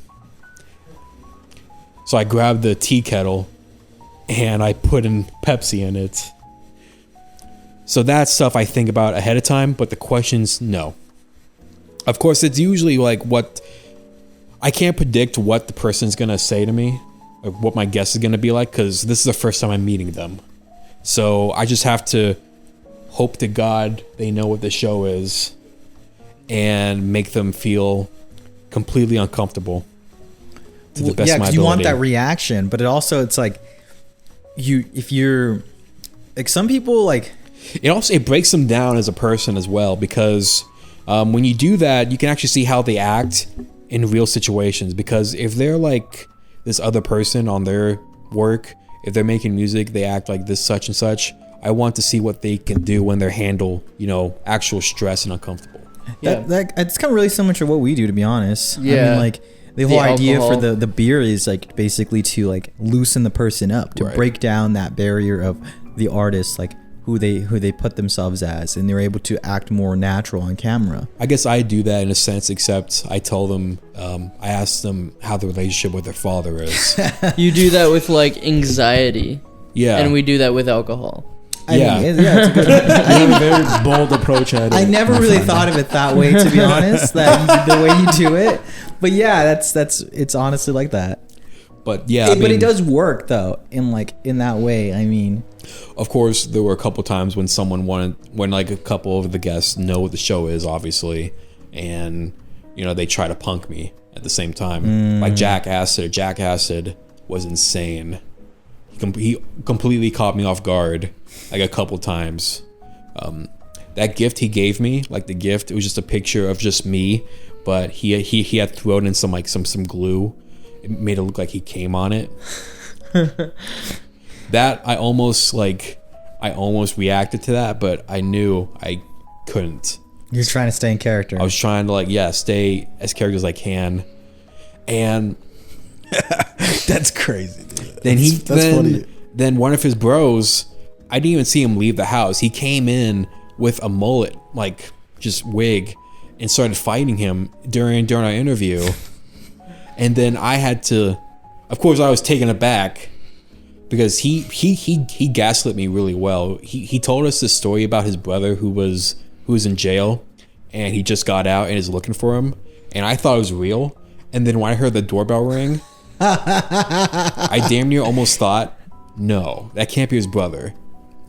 So I grabbed the tea kettle and I put in Pepsi in it. So that's stuff I think about ahead of time, but the questions, no. Of course, it's usually like what, I can't predict what the person's gonna say to me, or what my guess is gonna be like, because this is the first time I'm meeting them. So I just have to hope to God they know what the show is and make them feel completely uncomfortable to the best of my ability. You want that reaction, but it's like if you're like some people like it breaks them down as a person as well, because when you do that, you can actually see how they act in real situations. Because if they're like this other person on their work, if they're making music, they act like this such and such. I want to see what they can do when they handle, actual stress and uncomfortable. Yeah. It's kind of really similar to what we do, to be honest. Yeah. I mean, like the whole idea alcohol. for the beer is like basically to like loosen the person up, to Right. break down that barrier of the artist, like who they put themselves as, and they're able to act more natural on camera. I guess I do that in a sense, except I tell them, I ask them how the relationship with their father is. You do that with like anxiety. Yeah. And we do that with alcohol. I Yeah. mean, it's a good. you have a very bold approach at it. I never really thought of it that way, to be honest. That the way you do it, but yeah, it's honestly like that. But yeah, But it does work though, in that way. I mean, of course, there were a couple times when when like a couple of the guests know what the show is, obviously, and they try to punk me at the same time. Like Jack Acid was insane. He completely caught me off guard, like a couple times. That gift he gave me, like the gift, it was just a picture of just me, but he had thrown in some glue. It made it look like he came on it. That I almost reacted to that, but I knew I couldn't. you're trying to stay in character. I was trying to stay as character as I can, and That's crazy, dude. that's funny. Then one of his bros, I didn't even see him leave the house. He came in with a mullet, like just wig, and started fighting him during our interview. And then I had to, of course, I was taken aback because he gaslit me really well. He told us this story about his brother who was in jail, and he just got out and is looking for him. And I thought it was real. And then when I heard the doorbell ring, I damn near almost thought, no, that can't be his brother.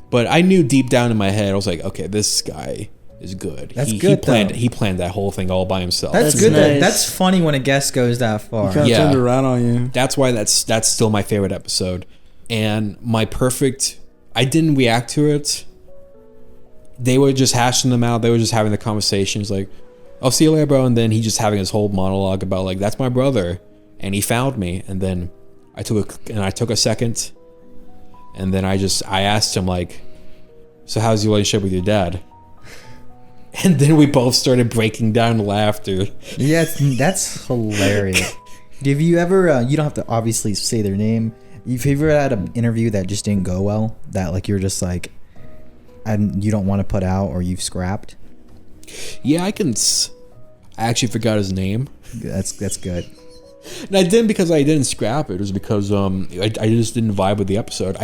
But I knew deep down in my head, I was like, okay, this guy is good. That's He good, planned though. He planned that whole thing all by himself. That's That's good. nice. That's funny when a guest goes that far. Kind of Yeah. turned around on you. That's why that's still my favorite episode. And I didn't react to it. They were just hashing them out. They were just having the conversations like, I'll see you later, bro. And then he just having his whole monologue about like, that's my brother. And he found me. And then I took a second. And then I asked him like, so how's your relationship with your dad? And then we both started breaking down laughter. Yeah, that's hilarious. Have you ever? You don't have to obviously say their name. If you ever had an interview that just didn't go well, that like you're just like, and you don't want to put out, or you've scrapped. Yeah, I actually forgot his name. That's good. And I didn't because I didn't scrap it. It was because I just didn't vibe with the episode.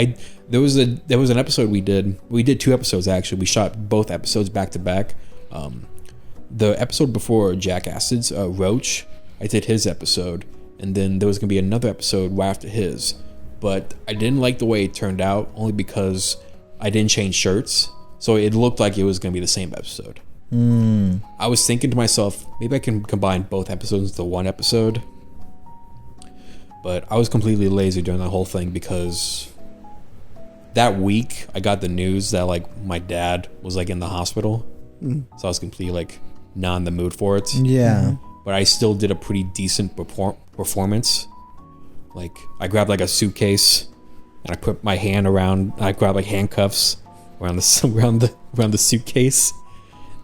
There was an episode we did. We did 2 episodes actually. We shot both episodes back to back. the episode before Jack Acid's Roach, I did his episode, and then there was gonna be another episode right after his, but I didn't like the way it turned out only because I didn't change shirts, so it looked like it was gonna be the same episode. I was thinking to myself, maybe I can combine both episodes into one episode, but I was completely lazy during that whole thing because that week I got the news that like my dad was like in the hospital, so I was completely like not in the mood for it. Yeah. But I still did a pretty decent performance. Like I grabbed like a suitcase and I put my hand around. I grabbed like handcuffs around the suitcase.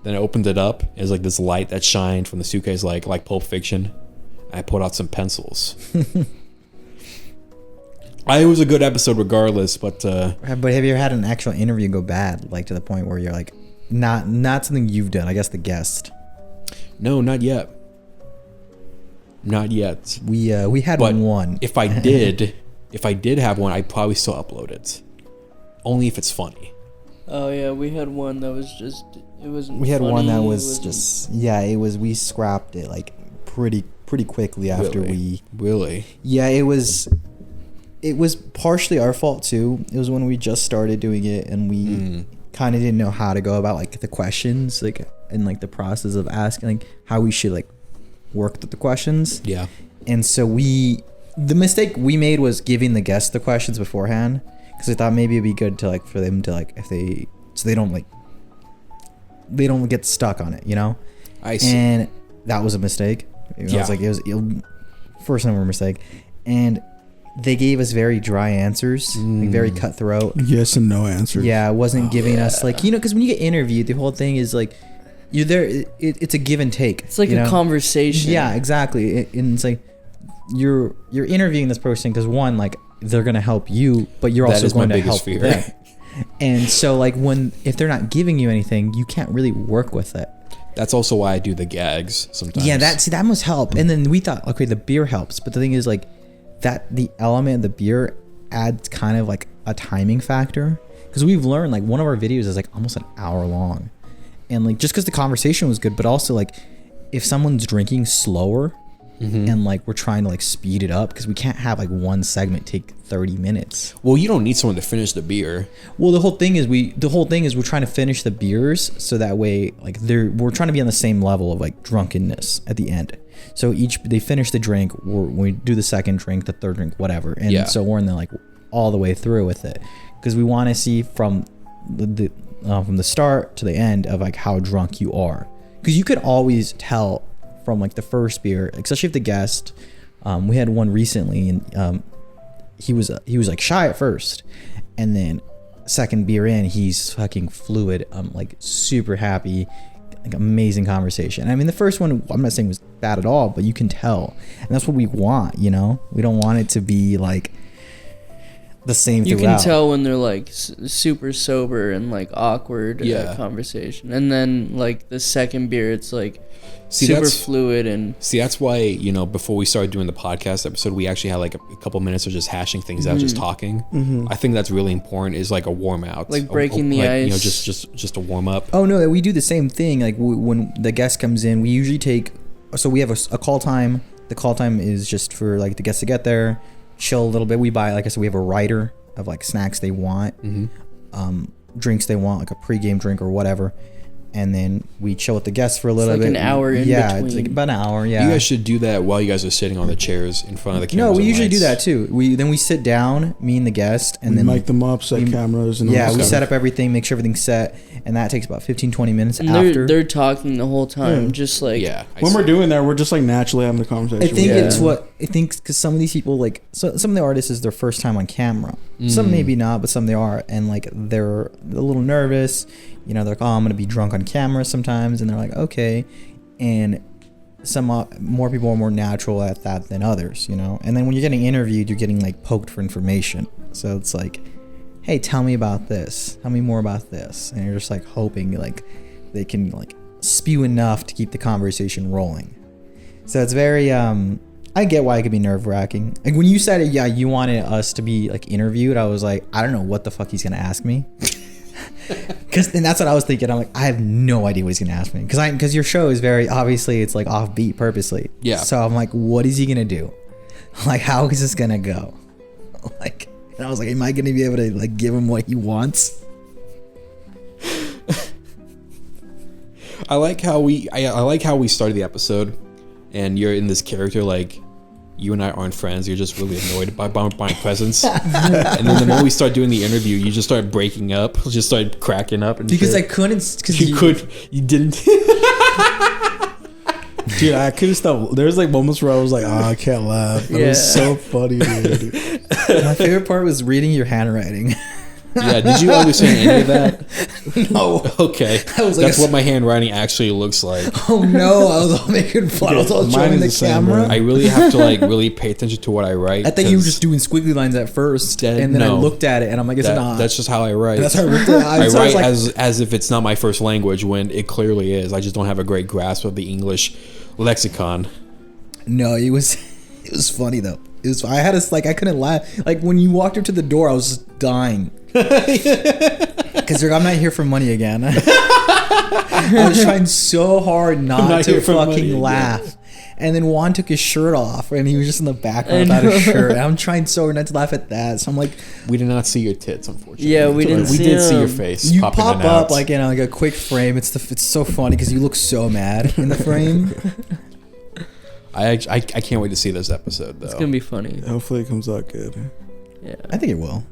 Then I opened it up. It was like this light that shined from the suitcase, like Pulp Fiction. I pulled out some pencils. It was a good episode regardless, but have you ever had an actual interview go bad, like to the point where you're like, not something you've done? I guess the guest. no, not yet. Not yet. We had But one. if I did have one, I'd probably still upload it. Only if it's funny. Oh yeah, we had one that was just it wasn't. We had funny, one that it was wasn't- just it was. We scrapped it like pretty quickly after Really? It was partially our fault too. It was when we just started doing it and we kind of didn't know how to go about like the questions, like and like the process of asking like how we should like work with the questions. Yeah. And so the mistake we made was giving the guests the questions beforehand, because I thought maybe it'd be good to like for them to like they don't get stuck on it, you know. I see. And that was a mistake. It was first number mistake, and they gave us very dry answers, like very cutthroat. Yes and no answers. Yeah, it wasn't giving us like, you know, because when you get interviewed, the whole thing is like you're there. It's a give and take. It's like a conversation. Yeah, exactly. And it's like you're interviewing this person because one, like they're gonna help you, but you're also going to help them. And so like if they're not giving you anything, you can't really work with it. That's also why I do the gags sometimes. Yeah, that must help. And then we thought, okay, the beer helps, but the thing is like that the element of the beer adds kind of like a timing factor, because we've learned like one of our videos is like almost an hour long, and like just because the conversation was good, but also like if someone's drinking slower and like we're trying to like speed it up, because we can't have like one segment take 30 minutes. Well, you don't need someone to finish the beer. Well, the whole thing is we're trying to finish the beers so that way like we're trying to be on the same level of like drunkenness at the end. So they finish the drink, we do the second drink, the third drink, whatever, and so we're in the like all the way through with it, because we want to see from the start to the end of like how drunk you are, because you could always tell from like the first beer, especially if the guest. We had one recently, and he was like shy at first, and then second beer in, he's fucking fluid. I'm like super happy, like amazing conversation. I mean, the first one I'm not saying was bad at all, but you can tell, and that's what we want. You know, we don't want it to be like the same You throughout. can tell when they're like super sober and like awkward conversation, and then like the second beer, it's like super fluid. And that's why, you know, before we started doing the podcast episode, we actually had like a couple minutes of just hashing things out, just talking. I think that's really important, is like a warm out, like breaking the ice, you know, just a warm up. Oh no, we do the same thing. Like when the guest comes in, we usually we have a call time. The call time is just for like the guests to get there, chill a little bit. We buy, like I said, we have a rider of like snacks they want, drinks they want, like a pregame drink or whatever, and then we chill with the guests for a little like bit. an hour in between. It's like about an hour. Yeah, You guys should do that while you guys are sitting on the chairs in front of the cameras. No, we and usually do lights. that too. We sit down, me and the guest, and We then mic them up, set cameras, and all yeah, that we stuff. set up everything, make sure everything's set, and that takes about 15-20 minutes and after. they're talking the whole time, just like When we're doing that, we're just like naturally having the conversation. I think Yeah. because some of these people, like some of the artists, is their first time on camera. Some maybe not, but some they are, and like they're a little nervous. You know, they're like, oh, I'm gonna be drunk on camera sometimes, and they're like, okay. And some more people are more natural at that than others, you know. And then when you're getting interviewed, you're getting like poked for information. So it's like, hey, tell me about this. Tell me more about this. And you're just like hoping like they can like spew enough to keep the conversation rolling. So it's very I get why it could be nerve-wracking. Like when you said it, yeah, you wanted us to be like interviewed, I was like, I don't know what the fuck he's gonna ask me. And that's what I was thinking. I'm like, I have no idea what he's gonna ask me because your show is very obviously it's like offbeat purposely. Yeah. So I'm like, what is he gonna do? Like, how is this gonna go? Like, and I was like, am I gonna be able to like give him what he wants? I like how we started the episode, and you're in this character like you and I aren't friends. You're just really annoyed by my presence, and then the moment we start doing the interview, you just start breaking up, just start cracking up, and Because shit. I couldn't. Because you didn't. Dude, I couldn't stop. There's like moments where I was like, oh, I can't laugh. It was so funny, dude. My favorite part was reading your handwriting. Yeah, did you understand any of that? No. Okay, I was like, that's what my handwriting actually looks like. Oh no! I was all making fun. I was all Mine showing is the the same, camera. bro. I really have to like really pay attention to what I write. I thought you were 'cause just doing squiggly lines at first, and then I no. looked at it, and I'm like, it's not. that's just how I write. And that's how I looked at it. I So I was write like, as if it's not my first language when it clearly is. I just don't have a great grasp of the English lexicon. no, it was funny though. It was. I had a like. I couldn't laugh. Like when you walked up to the door, I was just dying. Because I'm not here for money again. I was trying so hard not to fucking laugh. And then Juan took his shirt off, and he was just in the background without his shirt. And I'm trying so hard not to laugh at that. So I'm like, We did not see your tits, unfortunately. Yeah, we didn't We see did see your them. face. you popping pop in and up out. like in like a quick frame. It's so funny because you look so mad in the frame. I can't wait to see this episode though. It's gonna be funny. Hopefully it comes out good. Yeah. I think it will.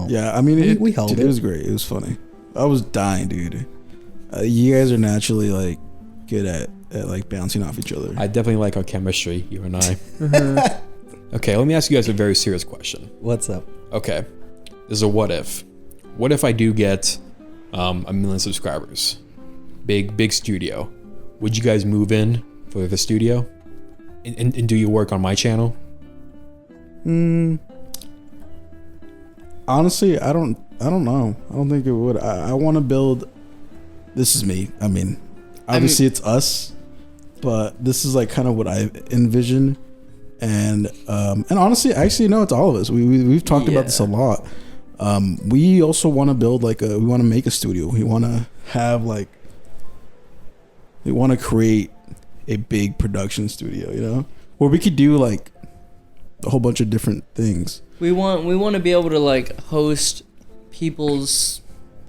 Yeah, I mean, We held dude, it. it was great. It was funny. I was dying, dude. You guys are naturally like good at like bouncing off each other. I definitely like our chemistry, you and I. Mm-hmm. Okay, let me ask you guys a very serious question. What's up? Okay, this is a what if. What if I do get 1 million subscribers? Big studio. Would you guys move in for the studio and do your work on my channel? Honestly, I don't know. I don't think it would. I want to build. This is me. I mean, obviously it's us, but this is like kind of what I envision. And honestly, actually, no, it's all of us. We've talked about this a lot. We also want to build we want to make a studio. We want to have we want to create a big production studio, where we could do like a whole bunch of different things. We want to be able to like host people's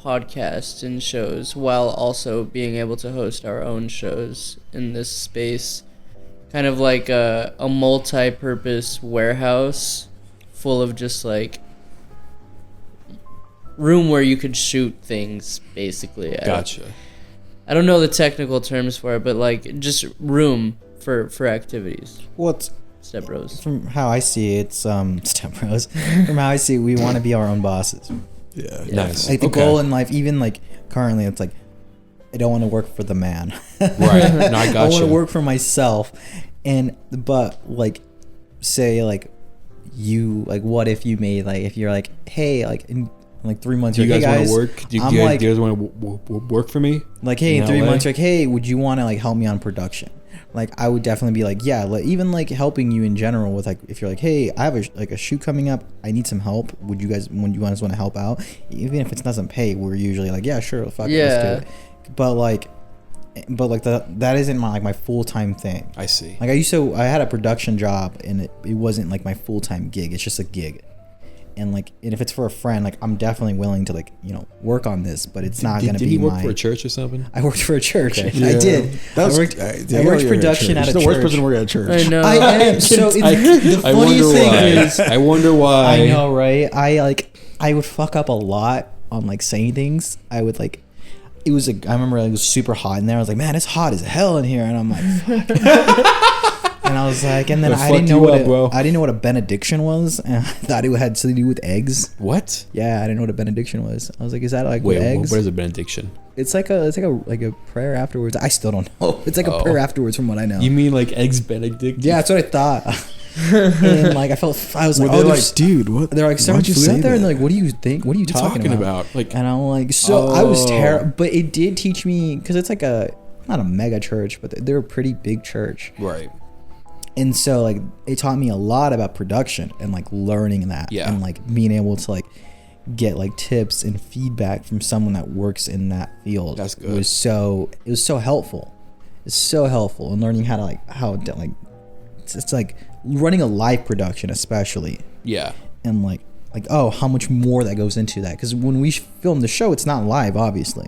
podcasts and shows while also being able to host our own shows in this space. Kind of like a multi-purpose warehouse full of just like room where you could shoot things, basically. Gotcha. I don't know the technical terms for it, but like just room for activities. What's Step Bros. from how I see it, it's Step Bros. From how I see it, we want to be our own bosses. Yeah. Nice. Like the Okay. goal in life, even like currently, it's like I don't want to work for the man. Right. No, I I got want to you. work for myself, but like say like you like what if you made like if you're like hey like in like 3 months Do you you're guys like, want hey to guys work? Do I'm you like guys want to work for me? like hey in in 3 LA? months you're like hey would you want to like help me on production? Like I would definitely be like yeah like, even like helping you in general with like if you're like hey I have a shoot coming up I need some help would you guys want to help out even if it doesn't pay we're usually like yeah sure fuck it, let's do it. But like that isn't my full-time thing. I see. Like I had a production job and it wasn't like my full-time gig. It's just a gig. And if it's for a friend, like I'm definitely willing to like, work on this, but it's not going to be Did you work my for a church or something? I worked for a church. Okay. I did. That was, I worked, yeah, I worked you're production at a the church. worst person to work at a church. I know. I am. So it's, the I wonder funniest thing why. is I wonder why. I know, right? I would fuck up a lot on like saying things. I would like I remember it was super hot in there. I was like, man, it's hot as hell in here. And I'm like, fuck. And I was like, and then It I didn't fucked know you up, bro. I didn't know what a benediction was. And I thought it had something to do with eggs. What? Yeah, I didn't know what a benediction was. I was like, is that like Wait, with eggs? what is a benediction? It's like a prayer afterwards. I still don't know. It's like a prayer afterwards from what I know. You mean like eggs Benedict? Yeah, that's what I thought. And like I was like, They're there's like, dude, what? they're like serving why'd you food say out there, and that? they're like, what do you think? What are you What are you talking about? Like, And I'm like, so I was Oh. terrible, but it did teach me because it's like not a mega church, but they're a pretty big church, right. and so like it taught me a lot about production and like learning that, Yeah. and like being able to like get like tips and feedback from someone that works in that field. That's good. It was so helpful. It's so helpful in learning how to it's like running a live production, especially. Yeah. And like how much more that goes into that, because when we film the show, it's not live, obviously.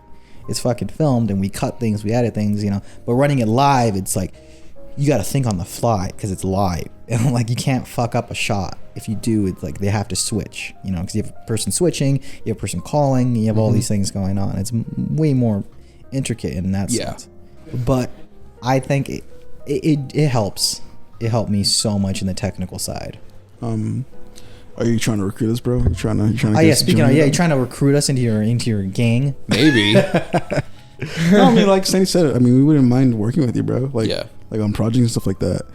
It's fucking filmed and we cut things, we edit things, but running it live, it's like you got to think on the fly because it's live, and like you can't fuck up a shot. If you do, it's like they have to switch, because you have a person switching, you have a person calling, you have all these things going on. It's way more intricate in that sense. But I think it helps. It helped me so much in the technical side. Are you trying to recruit us, bro? You trying to? Oh yeah, speaking of, you're trying to recruit us into your gang. Maybe. No, I mean, like Sandy said, we wouldn't mind working with you, bro. Like on projects and stuff like that.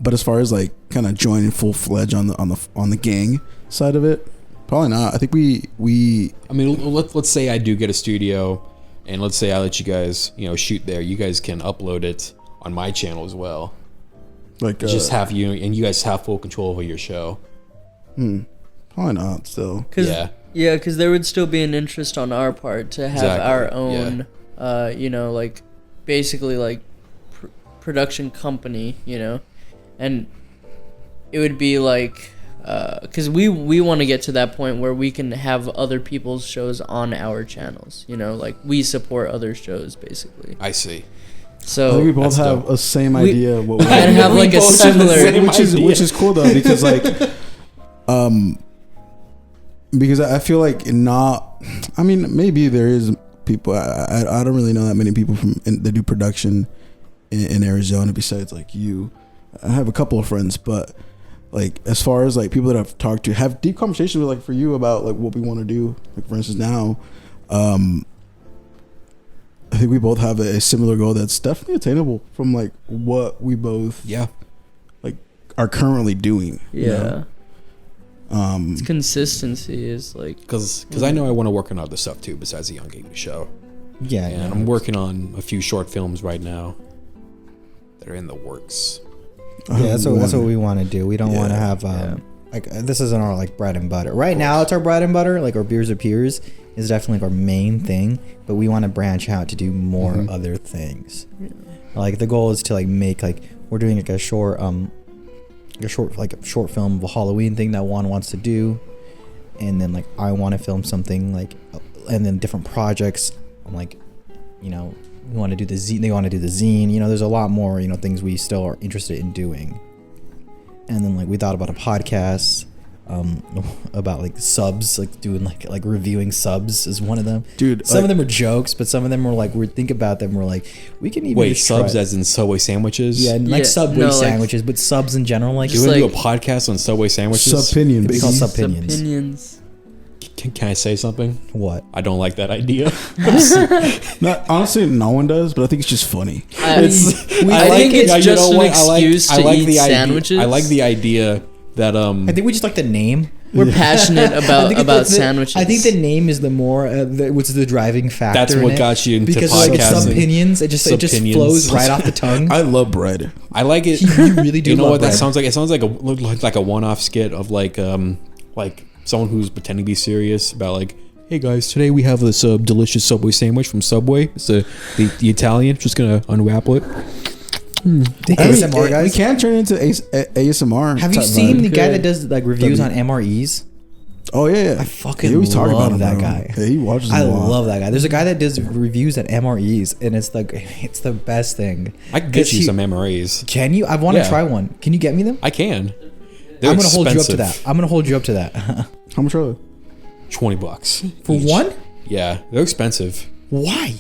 But as far as like kind of joining full fledged on the gang side of it, probably not. I think we. I mean, let's say I do get a studio, and let's say I let you guys, shoot there. You guys can upload it on my channel as well. Like just have you guys have full control over your show. Probably not still. Because there would still be an interest on our part to have our own, like basically like production company, and it would be like, because we want to get to that point where we can have other people's shows on our channels, like we support other shows basically. I see. I So think we both have dope. a same idea. What and have like a similar, which is cool though, because like, because I feel like maybe there is people. I don't really know that many people that do production in Arizona besides like you. I have a couple of friends, but like as far as like people that I've talked to, have deep conversations with, like for you about like what we want to do. Like for instance now, I think we both have a similar goal that's definitely attainable from like what we both like are currently doing. It's consistency is like, because I know I want to work on other stuff too besides the Young Igloo show. And I'm working on a few short films right now that are in the works. That's what we want to do. We don't want to have like this isn't our like bread and butter right now. It's our bread and butter. Like our beers are peers is definitely like our main thing, but we want to branch out to do more other things. Like the goal is to like make like we're doing like a short film of a Halloween thing that Juan wants to do, and then like I want to film something like, and then different projects. I'm like, we want to do the zine. They want to do the zine. There's a lot more things we still are interested in doing. And then like we thought about a podcast about like subs, like doing like reviewing subs is one of them. Dude, some of them are jokes, but some of them were like we think about them. We're like we can even subs as in Subway sandwiches. Subway sandwiches, but subs in general. Like do you want to do a podcast on Subway sandwiches? Subpinions. We call subpinions. Can I say something? What? I don't like that idea. Honestly, no one does, but I think it's just funny. I think it's just an excuse to eat sandwiches. I like the idea that I think we just like the name. We're passionate about sandwiches. I think the name is the more what's the driving factor. That's what got you into because podcasting. Because like subpinions, it just flows right off the tongue. I love bread. I like it. You really do. You know love what bread. that sounds like? It sounds like a one-off skit of like someone who's pretending to be serious about like, hey guys, today we have this delicious Subway sandwich from Subway. It's the Italian. Just gonna unwrap it. The ASMR guys. We can turn into ASMR. Have you seen the guy that does like reviews on MREs? Oh yeah. I fucking love that guy. Yeah, he watches. I love that guy. There's a guy that does reviews at MREs, and it's the best thing. I can get you some MREs. Can you? I want to try one. Can you get me them? I can. I'm gonna hold you up to that. How much are they? $20 for each. one? Yeah, they're expensive. Why?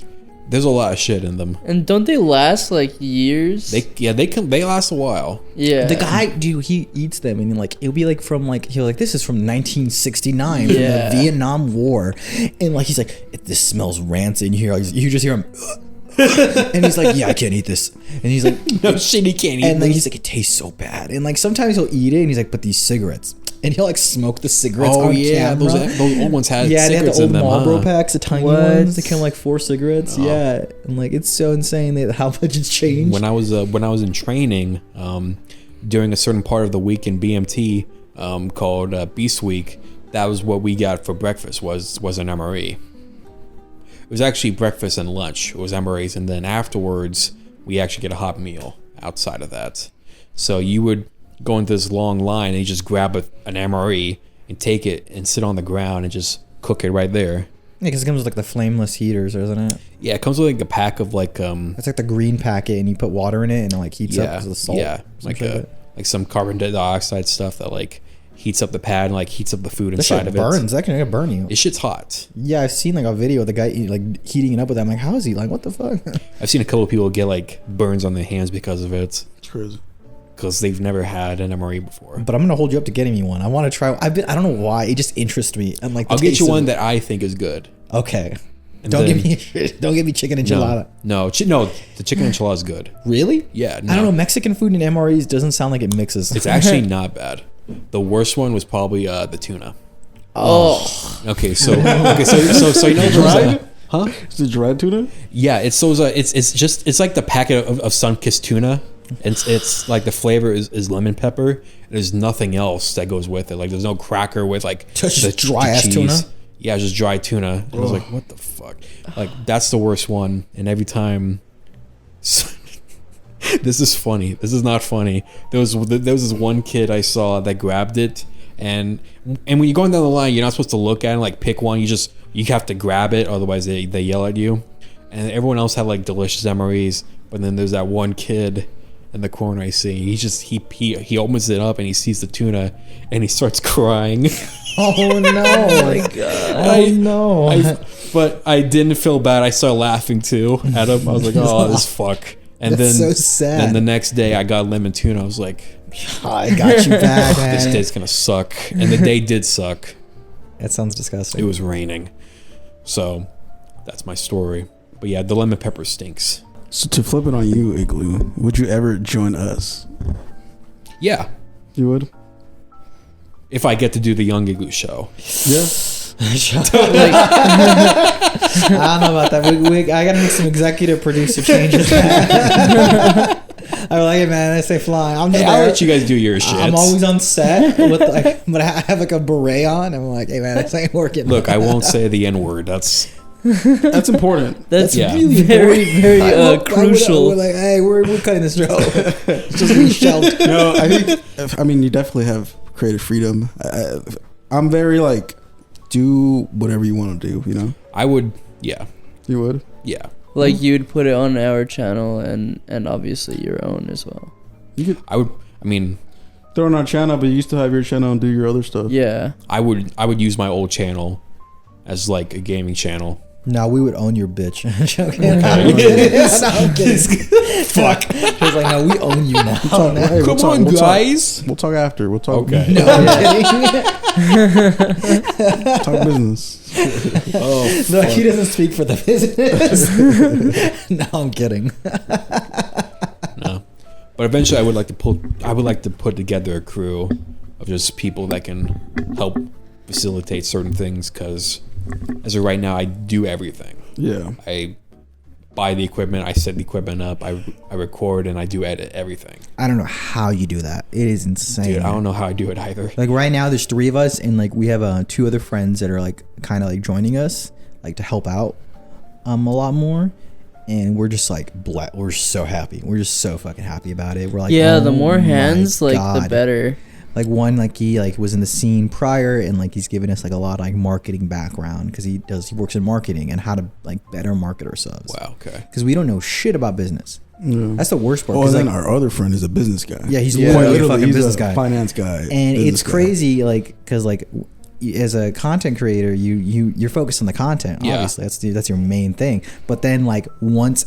There's a lot of shit in them. And don't they last like years? They last a while. Yeah. The guy, dude, he eats them and like it'll be like from like this is from 1969 from the Vietnam War, and like he's like this smells rancid. You just hear him. And he's like, yeah, I can't eat this. And he's like, no shit, he can't eat and like this. he's like, it tastes so bad. And like sometimes he'll eat it and he's like, but these cigarettes. And he'll like smoke the cigarettes on camera. Those old ones had they had the cigarettes old in them, Marlboro packs, the tiny ones. They came like 4 cigarettes. Oh. Yeah, and like it's so insane how much it's changed. When I was in training, during a certain part of the week in BMT called Beast Week, that was what we got for breakfast was an MRE. It was actually breakfast and lunch. It was MREs, and then afterwards we actually get a hot meal outside of that. So you would go into this long line and you just grab an MRE and take it and sit on the ground and just cook it right there. Yeah, because it comes with like the flameless heaters, isn't it? Yeah, it comes with like a pack of like It's like the green packet, and you put water in it, and it like heats up because of the salt. Yeah, like some carbon dioxide stuff that like heats up the pad and like heats up the food That inside shit of burns. it. That can burn you. This shit's hot. Yeah, I've seen like a video of the guy like heating it up with that. I'm like, how is he? Like, what the fuck? I've seen a couple of people get like burns on their hands because of it. It's crazy. Because they've never had an MRE before. But I'm gonna hold you up to getting me one. I want to try. I don't know why. It just interests me. And like, I'll get you one that I think is good. Okay. And Don't then- give me chicken enchilada. No, the chicken enchilada is good. Really? Yeah, I don't know. Mexican food and MREs doesn't sound like it mixes. It's actually not bad. The worst one was probably the tuna. Oh. Okay, so you know dried? Huh? Is it dried tuna? Yeah, it's it's like the packet of sun-kissed tuna. It's like the flavor is lemon pepper. And there's nothing else that goes with it. Like there's no cracker with like Just dry ass cheese. tuna? Yeah, just dry tuna. And I was like, what the fuck? Like that's the worst one. And every time, this is funny. This is not funny. There was this one kid I saw that grabbed it, and when you're going down the line, you're not supposed to look at it, like pick one. You have to grab it, otherwise they yell at you. And everyone else had like delicious MREs, but then there's that one kid in the corner I see. He opens it up and he sees the tuna, and he starts crying. Oh no! Oh my god! But I didn't feel bad. I started laughing too at him. I was like, "Oh, this fuck." And That's then, so sad. Then the next day, I got lemon tuna. I was like, I got you back, man. "This day's gonna suck." And the day did suck. That sounds disgusting. It was raining, so that's my story. But yeah, the lemon pepper stinks. So to flip it on you, Igloo, would you ever join us? Yeah, You would? if I get to do the Young Igloo show. Yeah. I don't know about that. I gotta make some executive producer changes. I'm like, hey man, I say fly. I'm just I'll let you guys do your shit. I'm always on set with like, but I have like a beret on. I'm like, hey man, this ain't working. Look, I won't say the N word. That's important. That's Yeah. really very, very crucial. We're like, hey, we're cutting this show. It's just reshelved. No, I mean, you definitely have creative freedom. I'm very like, do whatever you want to do, you know? I would. Yeah, You would? yeah. Like you'd put it on our channel and obviously your own as well. You could I would. I mean, throw it on our channel, but you still have your channel and do your other stuff. Yeah. I would use my old channel as like a gaming channel. No, we would own your bitch. Joking. I'm kidding. Fuck. He was like, no, we own you now. Hey, Come on, guys. We'll talk after. We'll talk. Okay. No, I'm kidding. Talk business. Oh, No, he doesn't speak for the business. No, I'm kidding. no. But eventually, I would like to put together a crew of just people that can help facilitate certain things. Because as of right now, I do everything. Yeah. I buy the equipment, I set the equipment up, I record, and I do edit everything. I don't know how you do that. It is insane. Dude, I don't know how I do it either. Like right now, there's 3 of us, and like we have 2 other friends that are like kind of like joining us, like to help out a lot more. And we're just like we're so happy. We're just so fucking happy about it. We're like, Yeah, the oh more my hands, like the God. better. Like one, like he like was in the scene prior, and like he's given us like a lot of like marketing background because he works in marketing and how to like better market ourselves. Wow, okay. Because we don't know shit about business. Yeah. That's the worst part. Oh, 'cause, and then like, our other friend is a business guy. Yeah, he's Quite literally a literally, fucking he's business a guy. finance guy. and business it's guy. crazy, like because like as a content creator, you're focused on the content. Yeah. Obviously, that's your main thing. But then like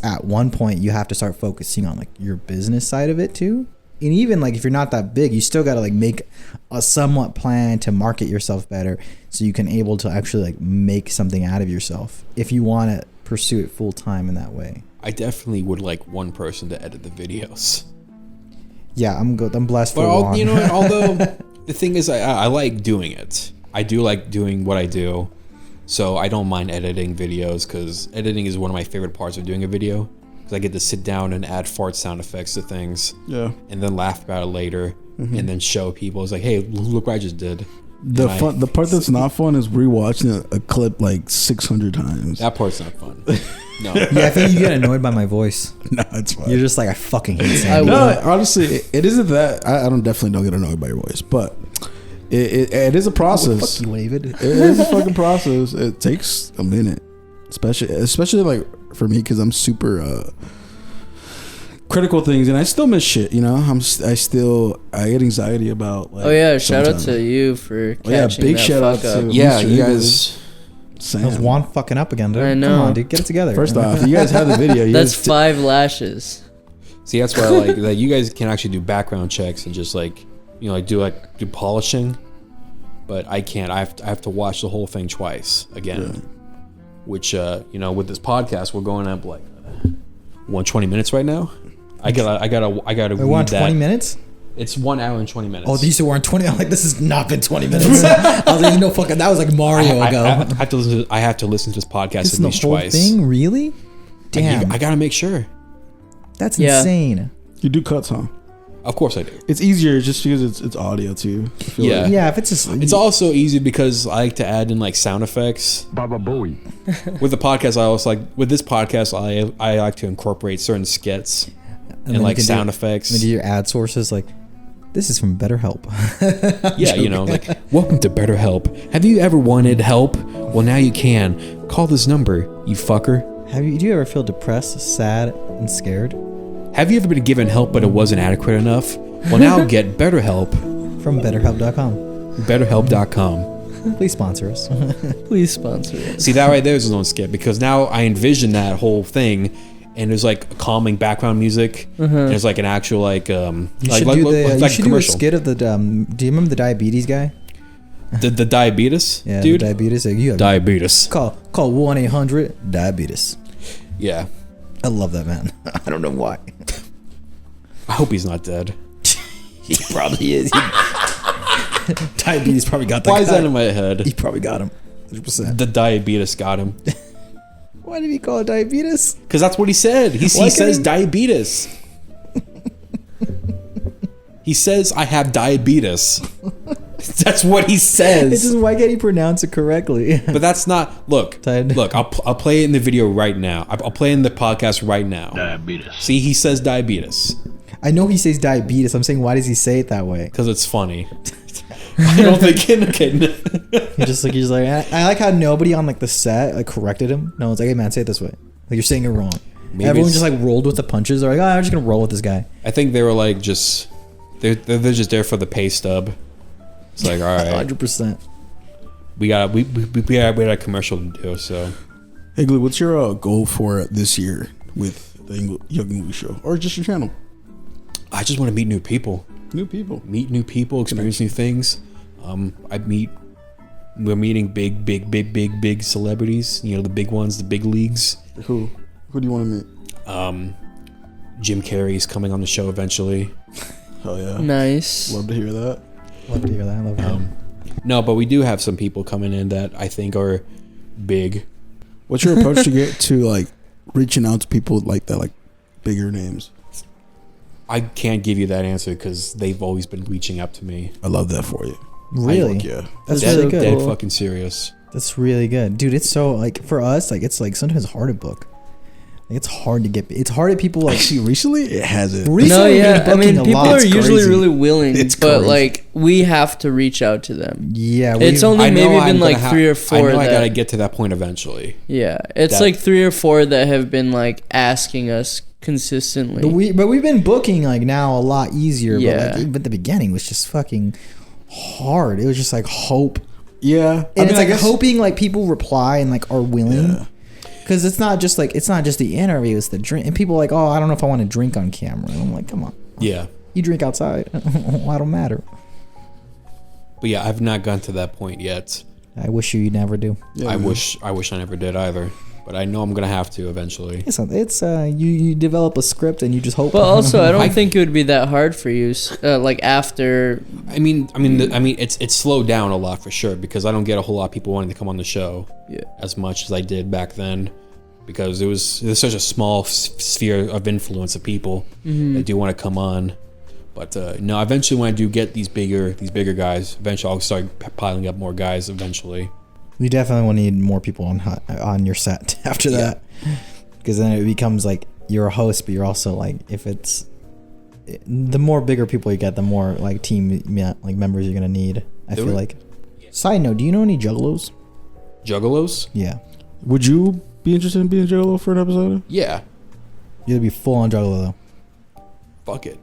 at one point, you have to start focusing on like your business side of it too. And even like if you're not that big, you still got to like make a somewhat plan to market yourself better, so you can able to actually like make something out of yourself if you want to pursue it full time in that way. I definitely would like one person to edit the videos. Yeah, I'm good. I'm blessed for But one. you know what, although the thing is, I like doing it. I do like doing what I do, so I don't mind editing videos because editing is one of my favorite parts of doing a video. Because I get to sit down and add fart sound effects to things, Yeah. and then laugh about it later, and then show people. It's like, hey, look what I just did. The part that's not fun is rewatching a clip like 600 times. That part's not fun. No. Yeah, I think you get annoyed by my voice. No, it's fine. You're just like, I fucking hate Sam. No, honestly, it isn't that. I definitely don't get annoyed by your voice, but it is a process. Fuck you, David. It is a fucking process. It takes a minute, especially like for me, because I'm super critical things, and I still miss shit. You know, I get anxiety about. Like, oh yeah, shout out sometimes. to you for catching big that shout out fuck up. to Yeah, Mr. you Igloo. guys. Sam. That was Juan fucking up again, dude. I know. Come on, dude. Get it together. First off, you guys have the video. You That's guys 5 lashes. See, that's why I like that you guys can actually do background checks and just like do polishing, but I can't. I have to watch the whole thing twice again. Yeah. Which with this podcast we're going up like 120 minutes right now. I gotta Wait, we're on 20 minutes? It's 1 hour and 20 minutes. Oh, these two were on 20. I'm like, this has not been 20 minutes. I was like, no fucking. That was like Mario ago. I have to listen to this podcast This is at the least whole twice. thing, really? Damn, I gotta make sure. that's Yeah. insane. You do cuts, huh? Of course I do. It's easier just because it's audio too. I feel Yeah. like. Yeah, if it's just, It's also easy because I like to add in like sound effects. Baba Booey. With the podcast, I also like with this podcast I like to incorporate certain skits and then like you can sound do effects. your ad sources. Like, this is from BetterHelp. Yeah, like welcome to BetterHelp. Have you ever wanted help? Well, now you can. Call this number, you fucker. Do you ever feel depressed, sad, and scared? Have you ever been given help but it wasn't adequate enough? Well, now get BetterHelp. From BetterHelp.com. BetterHelp.com. Please sponsor us. Please sponsor us. See, that right there is his own skit because now I envision that whole thing, and there's like calming background music. And there's like an actual like You should do a commercial. skit of the. Do you remember the diabetes guy? The diabetes, Yeah, dude. the diabetes. Like, you have Diabetes. call 1-800-diabetes. Yeah. I love that man. I don't know why. I hope he's not dead. He probably is. Diabetes probably got that. Why is guy. that in my head? He probably got him. 100%. The diabetes got him. Why did he call it diabetes? Because that's what he said. He Why says can't diabetes. He says, I have diabetes. That's what he It's says. just, why can't he pronounce it correctly? But that's not. Look, I'll play it in the video right now. I'll play it in the podcast right now. Diabetes. See, he says diabetes I know he says diabetes. I'm saying, why does he say it that way? because it's funny. I don't think. Okay. He's like, I like how nobody on like the set like corrected him. No one's like, hey man, say it this way. Like, you're saying it wrong. Maybe Everyone it's- just like rolled with the punches. They're like, oh, I'm just gonna roll with this guy. I think they were like just. They're just there for the pay stub. It's like, all right, 100%. we got a commercial to do. So, Igloo, what's your goal for this year with the Young English Show, or just your channel? I just want to meet new people. Meet new people, experience new things. We're meeting big celebrities. You know, the big ones, the big leagues. Who do you want to meet? Jim Carrey's coming on the show eventually. Hell yeah. Nice. Love to hear that. Love to hear that. I love that. No, but we do have some people coming in that I think are big. What's your approach to get to like reaching out to people like that, like bigger names? I can't give you that answer because they've always been reaching out to me. I love that for you. Really? Yeah. That's Dead, really good. dead fucking serious. That's really good, dude. It's so like for us, like it's like sometimes hard to book. Like, it's hard to get. It's hard at people like. Actually, recently it hasn't. Recently, No, we've yeah. been I mean, booking a people lot. are It's usually crazy. really willing, It's but crazy. like we have to reach out to them. Yeah, It's we've- only I know maybe I'm been gonna like 3 or 4 I know I that- gotta get to that point eventually. Yeah, it's That- like 3 or 4 that have been like asking us consistently. But we've been booking like now a lot easier. Yeah. But the beginning was just fucking hard. It was just like hope, Yeah. and it's like hoping like people reply and like are willing. Yeah. Because it's not just the interview, it's the drink. And people are like, oh, I don't know if I want to drink on camera. And I'm like, come on, Yeah. you drink outside. I don't matter. But yeah, I've not gotten to that point yet. I wish you never do. Yeah, I man. wish I never did either. But I know I'm gonna have to eventually. It's you develop a script and you just hope. But also, I don't think it would be that hard for you. Like after, I mean, it's slowed down a lot for sure because I don't get a whole lot of people wanting to come on the show Yeah. as much as I did back then because there's such a small sphere of influence of people that do want to come on. But no, eventually when I do get these bigger guys, eventually I'll start piling up more guys eventually. We definitely will need more people on your set after that, because then it becomes like you're a host, but you're also like, if it's the more bigger people you get, the more like team like members you're gonna need. I feel like. Side note: do you know any juggalos? Juggalos? Yeah, Would you be interested in being Juggalo for an episode? Yeah. you'd be full on juggalo though. Fuck it.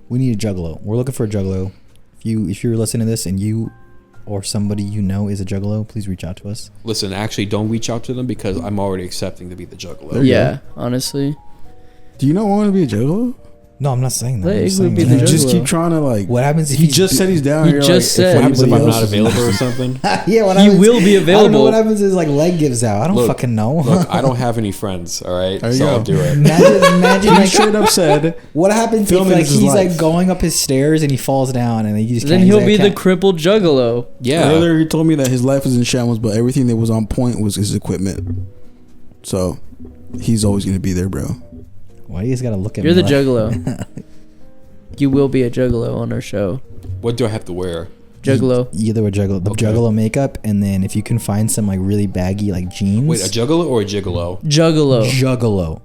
We need a juggalo. We're looking for a juggalo. If you're listening to this and you or somebody you know is a juggalo, please reach out to us. Listen, actually, don't reach out to them because I'm already accepting to be the juggalo. Yeah, honestly. Do you not want to be a Juggalo? No, I'm not saying that. Let I'm just Igloo saying be that. the You just Juggalo. keep trying to like. What happens if He just said he's down. He You're just like, said- What happens if anybody I'm not else is available or something? Yeah, what He happens, will be I don't know available. what happens is like leg gives out. I don't Look, fucking know. Look, I don't have any friends, all right? There you So go. I'll do it. imagine He like, straight up said, what happens if Filming like is his he's like life. going up his stairs and he falls down and he just Then can't, he'll he's be like, the can't- crippled juggalo. Yeah. earlier he told me that his life was in shambles, but everything that was on point was his equipment. So he's always going to be there, bro. Why do you guys gotta look at You're me? the juggalo. You will be a juggalo on our show. What do I have to wear? Juggalo. Either a juggalo, the Okay. juggalo makeup, and then if you can find some like really baggy like jeans. Wait, a juggalo or a gigolo? Juggalo. Juggalo.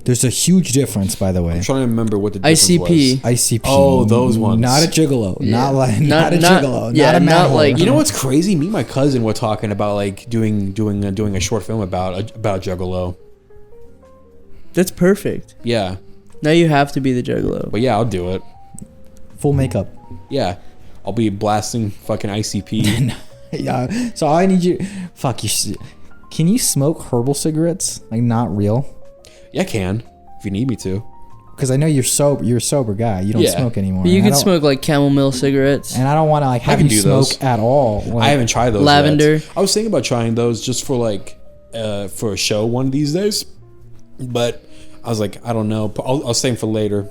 There's a huge difference, by the way. I'm trying to remember what the difference ICP. was. ICP. Oh, those ones. Not a gigolo. Yeah. Not like Not- not a not- gigolo. yeah, not a not manhole. like- You know what's crazy? Me and my cousin were talking about like doing a short film about juggalo. That's perfect. Yeah, Now you have to be the juggalo. but yeah, I'll do it. full makeup. Yeah, I'll be blasting fucking ICP. Yeah. So I need you. Fuck you. Can you smoke herbal cigarettes? Like not real? Yeah, I can if you need me to. Because I know you're sober. You're a sober guy. You don't Yeah. smoke anymore. But you and I can don't- smoke like chamomile cigarettes. And I don't want to like have can you do smoke those. at all. Like, I haven't tried those. Lavender. Yet. I was thinking about trying those just for like for a show one of these days, but I was like, I don't know. I'll save them for later.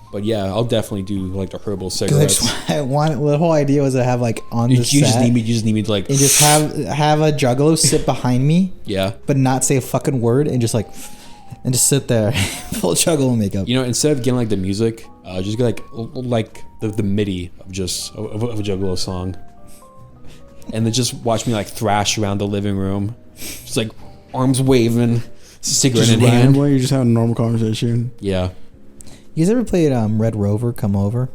But yeah, I'll definitely do like the herbal cigarettes. I want. The whole idea was to have like on the You set just need me. You just need me to like. and just have a juggalo sit behind me, Yeah. but not say a fucking word and just like and just sit there, full juggalo makeup. You know, instead of getting like the music, just get like the MIDI of just of a Juggalo song, and then just watch me like thrash around the living room, just like arms waving, cigarette Just in hand. randomly, you're just having a normal conversation. Yeah, You guys ever played Red Rover Come Over?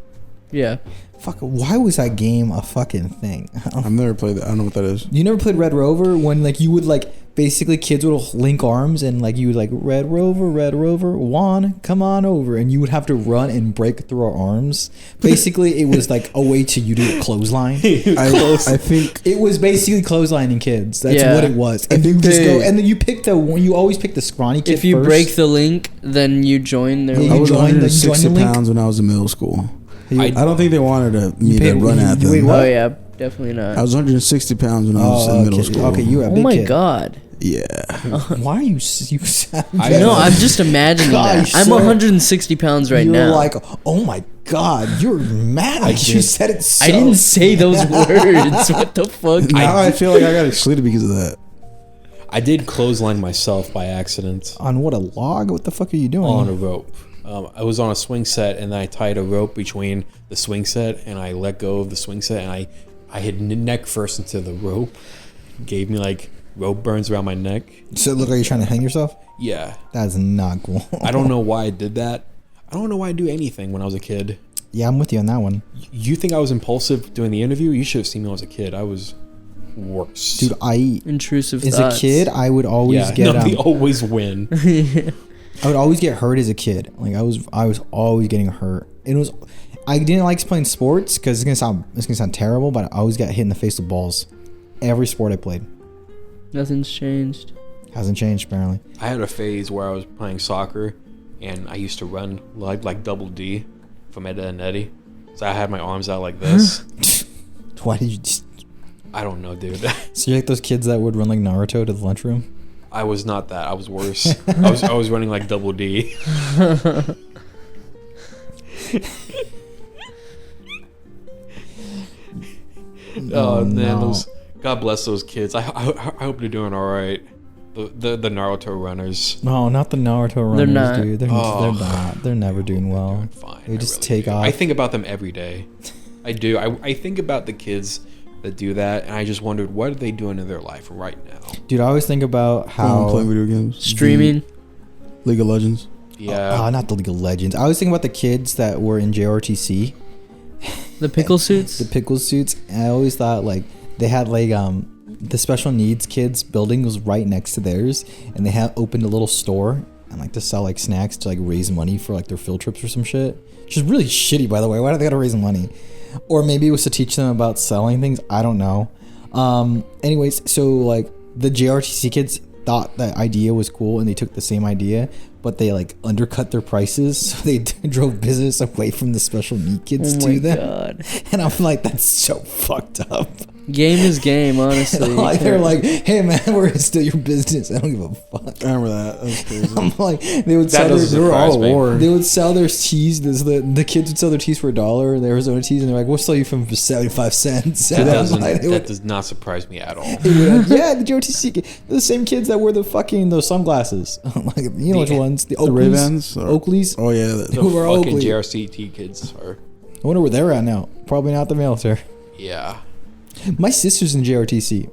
Yeah. Fuck, why was that game a fucking thing? I've never played that. I don't know what that is. You never played Red Rover when like you would like basically kids would link arms and like you would like Red Rover, Juan, come on over, and you would have to run and break through our arms. Basically, it was like a way to you to clothesline. I think It was basically clotheslining kids. That's Yeah. what it was. I And you think just they- go and then you pick the one. You always pick the scrawny kid. If you first. break the link, then you join their Yeah, I you was joined the 160 link? pounds when I was in middle school. I- I don't think they wanted me to paid- run at them. wait, what? Oh yeah, definitely not. I was 160 pounds when I was in Oh, middle okay. school. Okay, you were a Oh big my kid. Yeah. god. Why are you? Sound I No, know. I'm just imagining Gosh, that. I'm sir. 160 pounds right You're now. like, oh my god, you're mad. You did. said it. So I didn't say those words. What the fuck? Now I feel like I got excluded because of that. I did clothesline myself by accident On what, a log? What the fuck are you doing? on a rope. I was on a swing set and I tied a rope between the swing set and I let go of the swing set and I hit neck first into the rope. Gave me like rope burns around my neck. So look, are you trying to hang yourself? Yeah. That's not cool. I don't know why I did that. I don't know why I do anything when I was a kid. Yeah, I'm with you on that one, You think I was impulsive during the interview? You should have seen me when I was a kid. I was worse. dude. Intrusive As thoughts. a kid, I would always yeah, get. no, they always win. I would always get hurt as a kid. Like I was always getting hurt. It was. I didn't like playing sports because it's gonna sound terrible, but I always got hit in the face with balls. Every sport I played Nothing's changed. hasn't changed apparently. I had a phase where I was playing soccer, and I used to run like double D from Ed and Eddie. So I had my arms out like this. Why did you? Just, I don't know, dude. so you're like those kids that would run like Naruto to the lunchroom. I was not that. I was worse. I was running like double D. Oh man, no. those. God bless those kids. I hope they're doing all right. The Naruto runners. No, not the Naruto runners, They're not. dude. They're not. They're never doing well. Doing fine. They I just really take do. off. I think about them every day. I do. I think about the kids that do that, and I just wondered, what are they doing in their life right now? Dude, I always think about how playing video games, Streaming. League of Legends. Yeah. not the League of Legends. I always think about the kids that were in JRTC, The pickle suits. the pickle suits. And I always thought like they had like the special needs kids building was right next to theirs, and they had opened a little store and like to sell like snacks to like raise money for like their field trips or some shit. Which is really shitty, by the way. Why do they gotta raise money? Or maybe it was to teach them about selling things. I don't know. Anyways, so like the JRTC kids thought that idea was cool, and they took the same idea, but they like undercut their prices, so they drove business away from the special need kids Oh my to them. God. And I'm like, that's so fucked up. Game is game, honestly. Like, they're like, hey man, we're still your business. I don't give a fuck. I remember that. That was crazy. I'm like, they would That sell doesn't their, surprise me. they would sell their teas. The kids would sell their teas for $1, the Arizona teas, and they're like, we'll sell you from for 75 cents. That And I'm doesn't. like, That does not surprise me at all. yeah, the JOTC, they're the same kids that wear those sunglasses. Like, you know which ones? The The Oakleys. Ray-Bans? Or- Oakleys. Oh yeah. The Who are fucking Oakley? JRCT kids are. I wonder where they're at now. Probably not the military. Yeah. My sister's in JRTC,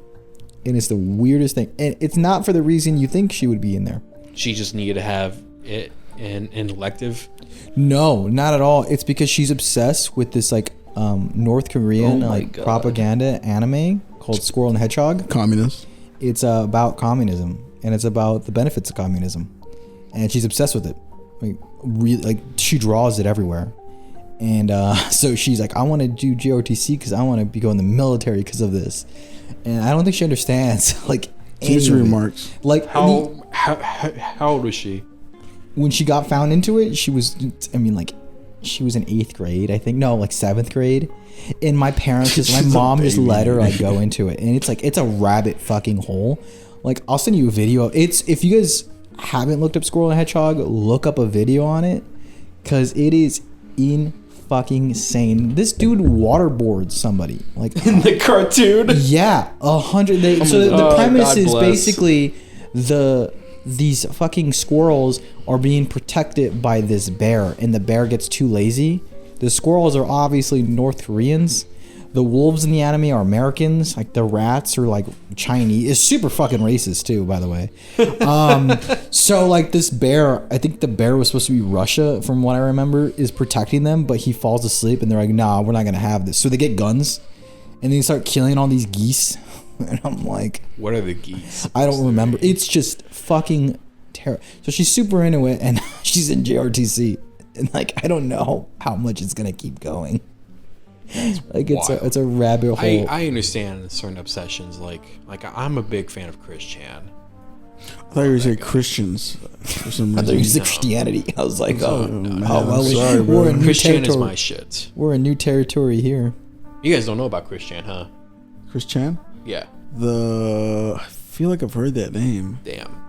and it's the weirdest thing. And it's not for the reason you think she would be in there. She just needed to have it an elective. No, not at all. It's because she's obsessed with this like North Korean Oh my like God. propaganda anime called Squirrel and the Hedgehog. Communist. It's about communism, and it's about the benefits of communism, and she's obsessed with it. Like, really, like she draws it everywhere. And so she's like, I want to do JRTC because I want to be going in the military because of this. And I don't think she understands like any Future of it. remarks. Like How old was she? when she got found into it, she was, I mean, like, she was in 8th grade, I think. No, like 7th grade. And my parents just, my She's a mom just baby. let her like go into it. And it's like, it's a rabbit fucking hole. Like, I'll send you a video. It's, if you guys haven't looked up Squirrel and Hedgehog, look up a video on it. Cause it is in fucking insane. This dude waterboards somebody. Like, In the cartoon. yeah, 100. So the Oh, premise God is bless. basically these fucking squirrels are being protected by this bear, and the bear gets too lazy. The squirrels are obviously North Koreans. The wolves in the anime are Americans. Like the rats are like Chinese. It's super fucking racist too, by the way. So like this bear, I think the bear was supposed to be Russia, from what I remember, is protecting them, but he falls asleep, and they're like, "Nah, we're not gonna have this." So they get guns, and they start killing all these geese. And I'm like, What are the geese? I don't remember. It's just fucking terrible. So she's super into it, and she's in JRTC, and like I don't know how much it's gonna keep going. Like it's wild. a rabbit hole. I understand certain obsessions. Like I'm a big fan of Chris Chan. I thought you were saying Christians for some I thought you reason. said Christianity. I was like, oh, man, well, I'm sorry, bro. we're in new Chris Chan is territory. my shit. We're in new territory here. You guys don't know about Chris Chan, huh? Chris Chan? Yeah. I feel like I've heard that name. Damn.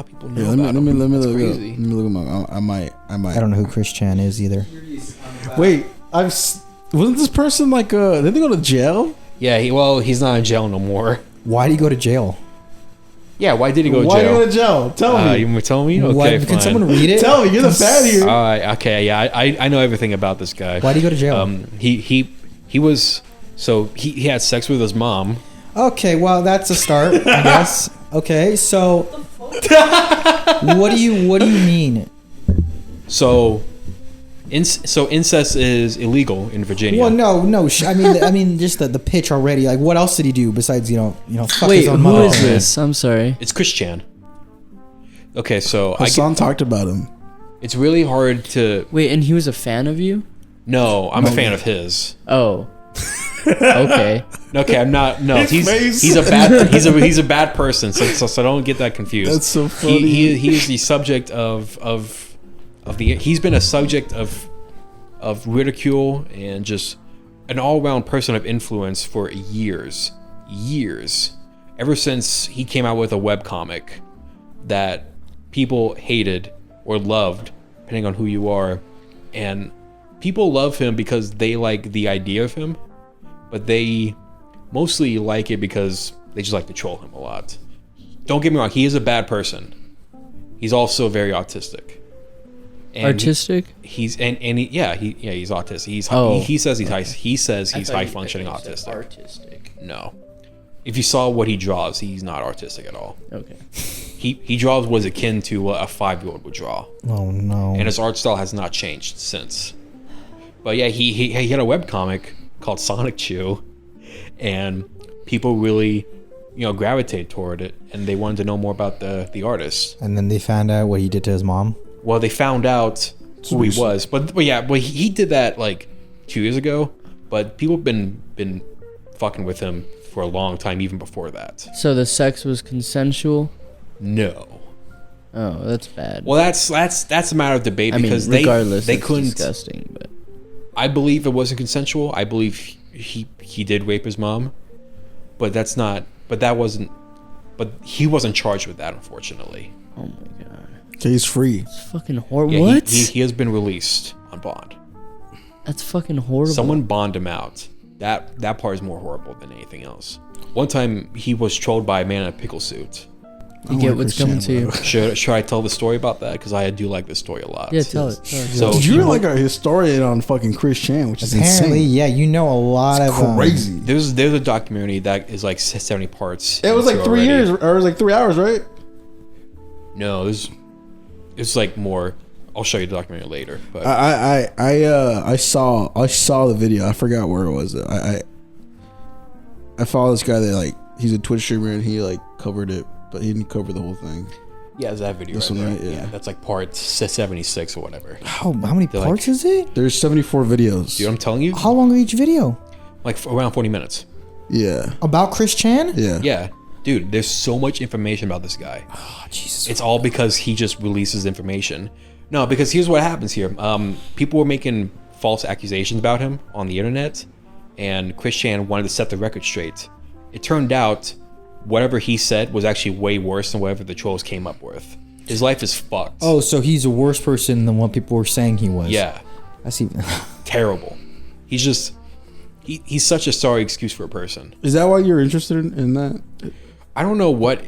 People know Yeah, let me about him. look That's it up. crazy. Let me look him up. I might. I don't know who Chris Chan is either. Wait, wasn't this person like? Did they go to jail? Yeah. He's not in jail no more. Why did he go to jail? Yeah. Why did he go to Why jail? did he go to jail? Tell me. You want to tell me? Okay, Why, fine. can someone read it? Tell me. You're the fan here. All right. Okay. Yeah. I know everything about this guy. Why did he go to jail? He was so he had sex with his mom. Okay, well that's a start, I guess. Okay, so what do you mean? So incest is illegal in Virginia. Well, no. I mean, just the pitch already. Like, what else did he do besides fuck Wait, his own who mother? is this? I'm sorry. It's Chris Chan. Okay, so Hassan talked about him. it's really hard to. Wait, and he was a fan of you? No, I'm a fan of his. Oh. Okay. Okay, I'm not. No, His he's face. he's a bad he's a bad person. So don't get that confused. That's so funny. He is the subject of the. He's been a subject of ridicule and just an all around person of influence for years. Ever since he came out with a webcomic that people hated or loved, depending on who you are, and people love him because they like the idea of him, but they mostly like it because they just like to troll him a lot. don't get me wrong, he is a bad person. He's also very autistic. And Artistic? He's autistic. He says he's high functioning autistic. Artistic. No. If you saw what he draws, he's not artistic at all. Okay. He draws what is akin to a 5-year-old would draw. Oh no. And his art style has not changed since. But yeah, he had a webcomic called Sonic Chew, and people really, gravitated toward it, and they wanted to know more about the artist. And then they found out what he did to his mom. Well, they found out who he was, but he did that like 2 years ago. But people have been fucking with him for a long time, even before that. So the sex was consensual? No. Oh, that's bad. Well, that's a matter of debate because regardless, they it's couldn't. disgusting, but I believe it wasn't consensual. I believe he did rape his mom, but that's not. But that wasn't. But he wasn't charged with that, unfortunately. oh my god, Okay, he's free. it's fucking horrible. Yeah, What? He has been released on bond. That's fucking horrible. Someone bond him out. That part is more horrible than anything else. One time he was trolled by a man in a pickle suit. You get what's coming to you. Should I tell the story about that? Because I do like this story a lot. Yeah, tell it. So Dude, you're like a historian on fucking Chris Chan, which is Apparently, insane. yeah, you know a lot It's of crazy. there's a documentary that is like 70 parts. It was like into 3 already. years, or it was like 3 hours, right? No, it's like more. I'll show you the documentary later. But I saw the video. I forgot where it was. I follow this guy that like he's a Twitch streamer and he like covered it, but he didn't cover the whole thing. yeah, it's that video. This right one, there. right? Yeah. That's like part 76 or whatever. how many They're parts like- is it? There's 74 videos. Dude, I'm telling you, How long are each video? like around 40 minutes. Yeah, About Chris Chan? yeah. Yeah, dude, there's so much information about this guy. Oh, Jesus. It's all because he just releases information. No, because here's what happens here. People were making false accusations about him on the internet, and Chris Chan wanted to set the record straight. It turned out whatever he said was actually way worse than whatever the trolls came up with. His life is fucked. Oh, so he's a worse person than what people were saying he was. Yeah, I see. terrible. He's just he's such a sorry excuse for a person. Is that why you're interested in that? I don't know what.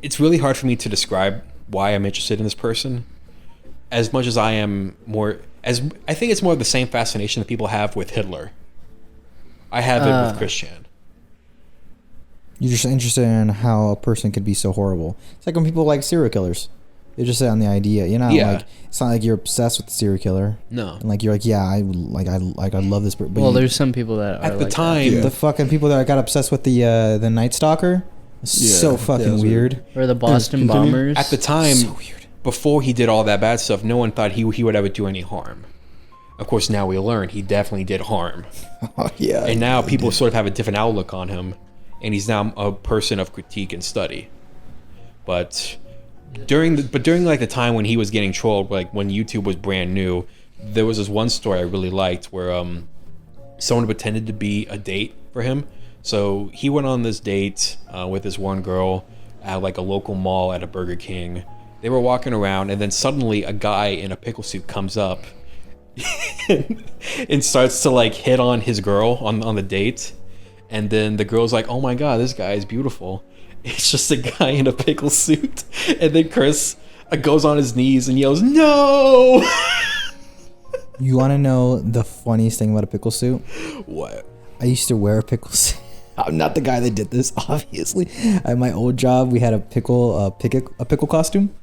It's really hard for me to describe why I'm interested in this person. As much as I am more, I think it's more of the same fascination that people have with Hitler. I have it with Chris Chan. You're just interested in how a person could be so horrible. It's like when people like serial killers. They're just on the idea, you know. Yeah. Like it's not like you're obsessed with the serial killer, No. and like you're like, yeah, I love this. But Well, you- there's some people that are At the like time, the fucking people that got obsessed with the Night Stalker. So Yeah, fucking that's weird. that. Or the Boston continue. Bombers. at the time, So weird. before he did all that bad stuff, no one thought he would ever do any harm. Of course, now we learn he definitely did harm. Oh yeah. And now people sort of have a different outlook on him, and he's now a person of critique and study. But during like the time when he was getting trolled, like when YouTube was brand new, there was this one story I really liked where someone pretended to be a date for him. So he went on this date with this one girl at like a local mall at a Burger King. They were walking around, and then suddenly a guy in a pickle suit comes up and starts to like hit on his girl on the date. And then the girl's like, oh my god, this guy is beautiful. It's just a guy in a pickle suit. And then Chris goes on his knees and yells, no! You want to know the funniest thing about a pickle suit? What? I used to wear a pickle suit. I'm not the guy that did this, obviously. At my old job, we had a pickle costume,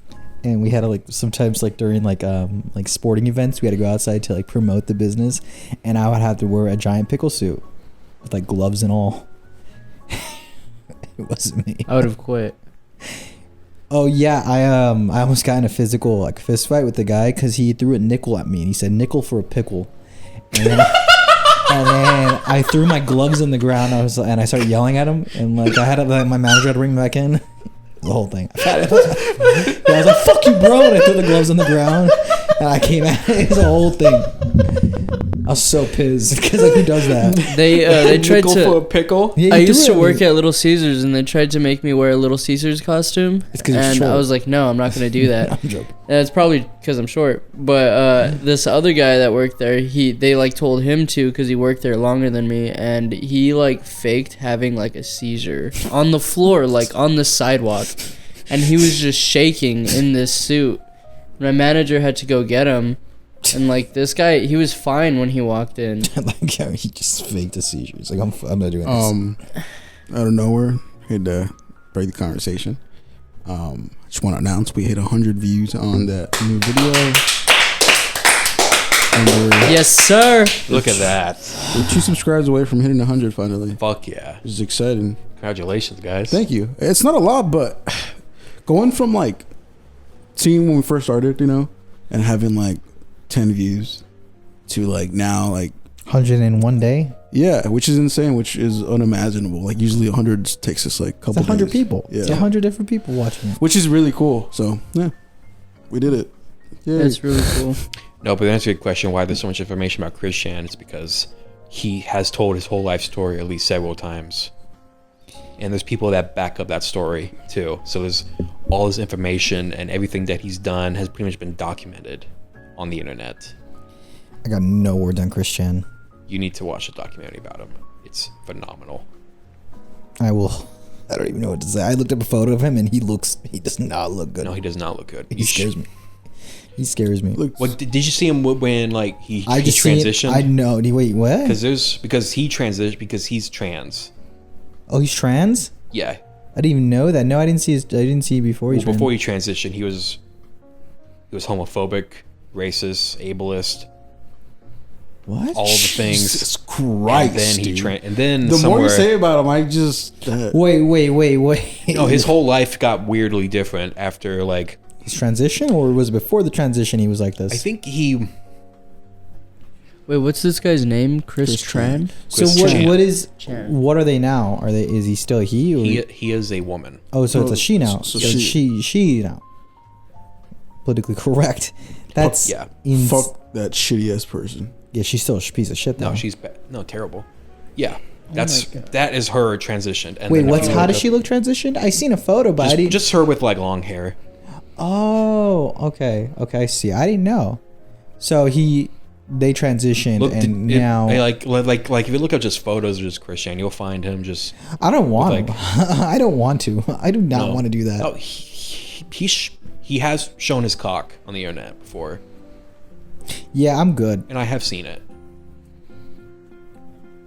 and we had to like sometimes like during like sporting events, we had to go outside to like promote the business, and I would have to wear a giant pickle suit with like gloves and all. It wasn't me. I would have quit. Oh yeah, I almost got in a physical like fist fight with the guy because he threw a nickel at me and he said nickel for a pickle, and then, and then I threw my gloves on the ground. And I started yelling at him, and like I had to, like, my manager had to bring me back in. The whole thing. I was like, "Fuck you, bro!" And I threw the gloves on the ground, and I came at it. It was a whole thing. I was so pissed because like who does that? They tried Nickel for a to. pickle? Yeah, I you used threw to it. work at Little Caesars, and they tried to make me wear a Little Caesars costume. It's 'cause you're and short. I was like, no, I'm not going to do that. I'm joking. And it's probably because I'm short. But this other guy that worked there, they like told him to because he worked there longer than me, and he like faked having like a seizure on the floor, like on the sidewalk. and he was just shaking in this suit. My manager had to go get him, and like this guy, he was fine when he walked in. Like how he just faked a seizure. He's like, I'm not doing this. Out of nowhere, had to break the conversation. Just want to announce we hit 100 views on that new video. Yes, sir. Look at that. We're 2 subscribers away from hitting 100 finally. Fuck yeah. This is exciting. Congratulations, guys. Thank you. It's not a lot, but going from like seeing when we first started, and having like 10 views to like now like 101 day. Yeah, which is insane, which is unimaginable. Like usually 100 takes us like a couple. It's 100 days. people. Yeah. It's 100 different people watching it, which is really cool. So yeah, we did it. Yeah, That's really cool. No, but to answer your question, why there's so much information about Christian, it's because he has told his whole life story at least several times. And there's people that back up that story too. So there's all this information and everything that he's done has pretty much been documented on the internet. I got no word on Christian. You need to watch a documentary about him. It's phenomenal. I will. I don't even know what to say. I looked up a photo of him and he does not look good. No, he does not look good. He scares me. He scares me. Look, What did you see him when like he I just transitioned? I know. Wait, what? Because he transitioned because he's trans. Oh, he's trans? Yeah. I didn't even know that. No, I didn't see before he's Before he transitioned, he was homophobic, racist, ableist. What? All the things. Jesus Christ, And then the somewhere, more you say about him, I just Wait. no, his whole life got weirdly different after like. His transition, or was it before the transition he was like this? I think he. Wait, what's this guy's name? Chris Tran? So Chris Chan. what are they now? Is he still he? Or He is a woman. oh, so it's a she now. So she now. Politically correct. That's yeah. fuck that shitty ass person. Yeah, she's still a piece of shit though. No, she's bad. No, terrible. Yeah, that is her transitioned. And Wait, then how does she look transitioned? I seen a photo, but I didn't. Just her with like long hair. Oh, okay, I see. I didn't know. So they transitioned, and now like if you look up just photos of just Christian, you'll find him just. I don't want him. I don't want to. I do not want to do that. Oh, he has shown his cock on the internet before. Yeah, I'm good. And I have seen it.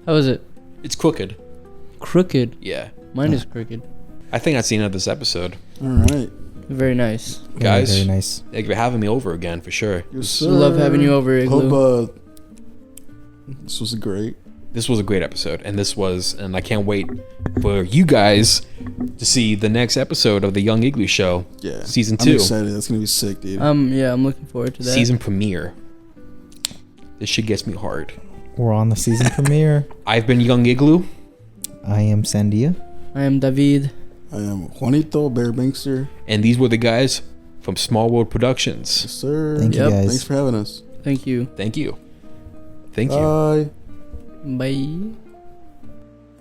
How is it? It's crooked. Crooked. Yeah. Mine is crooked. I think I've seen it this episode. All right, Very nice. Guys, very nice. thank you for having me over again for sure. yes, We love having you over, Igloo. Hope this was great. This was a great episode, and I can't wait for you guys to see the next episode of the Young Igloo Show. Yeah, Season I'm 2. excited. That's gonna be sick, dude. Yeah, I'm looking forward to that. Season premiere. This shit gets me hard. We're on the season premiere. I've been Young Igloo. I am Sandia. I am David. I am Juanito Bear Bankster. And these were the guys from Small World Productions. Yes, sir. Thank you Yep. guys. Thanks for having us. Thank you. Thank you. Thank you. Bye. Bye.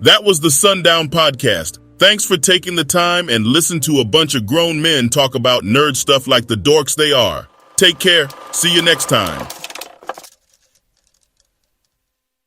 That was the Sundown Podcast. Thanks for taking the time and listen to a bunch of grown men talk about nerd stuff like the dorks they are. Take care. See you next time.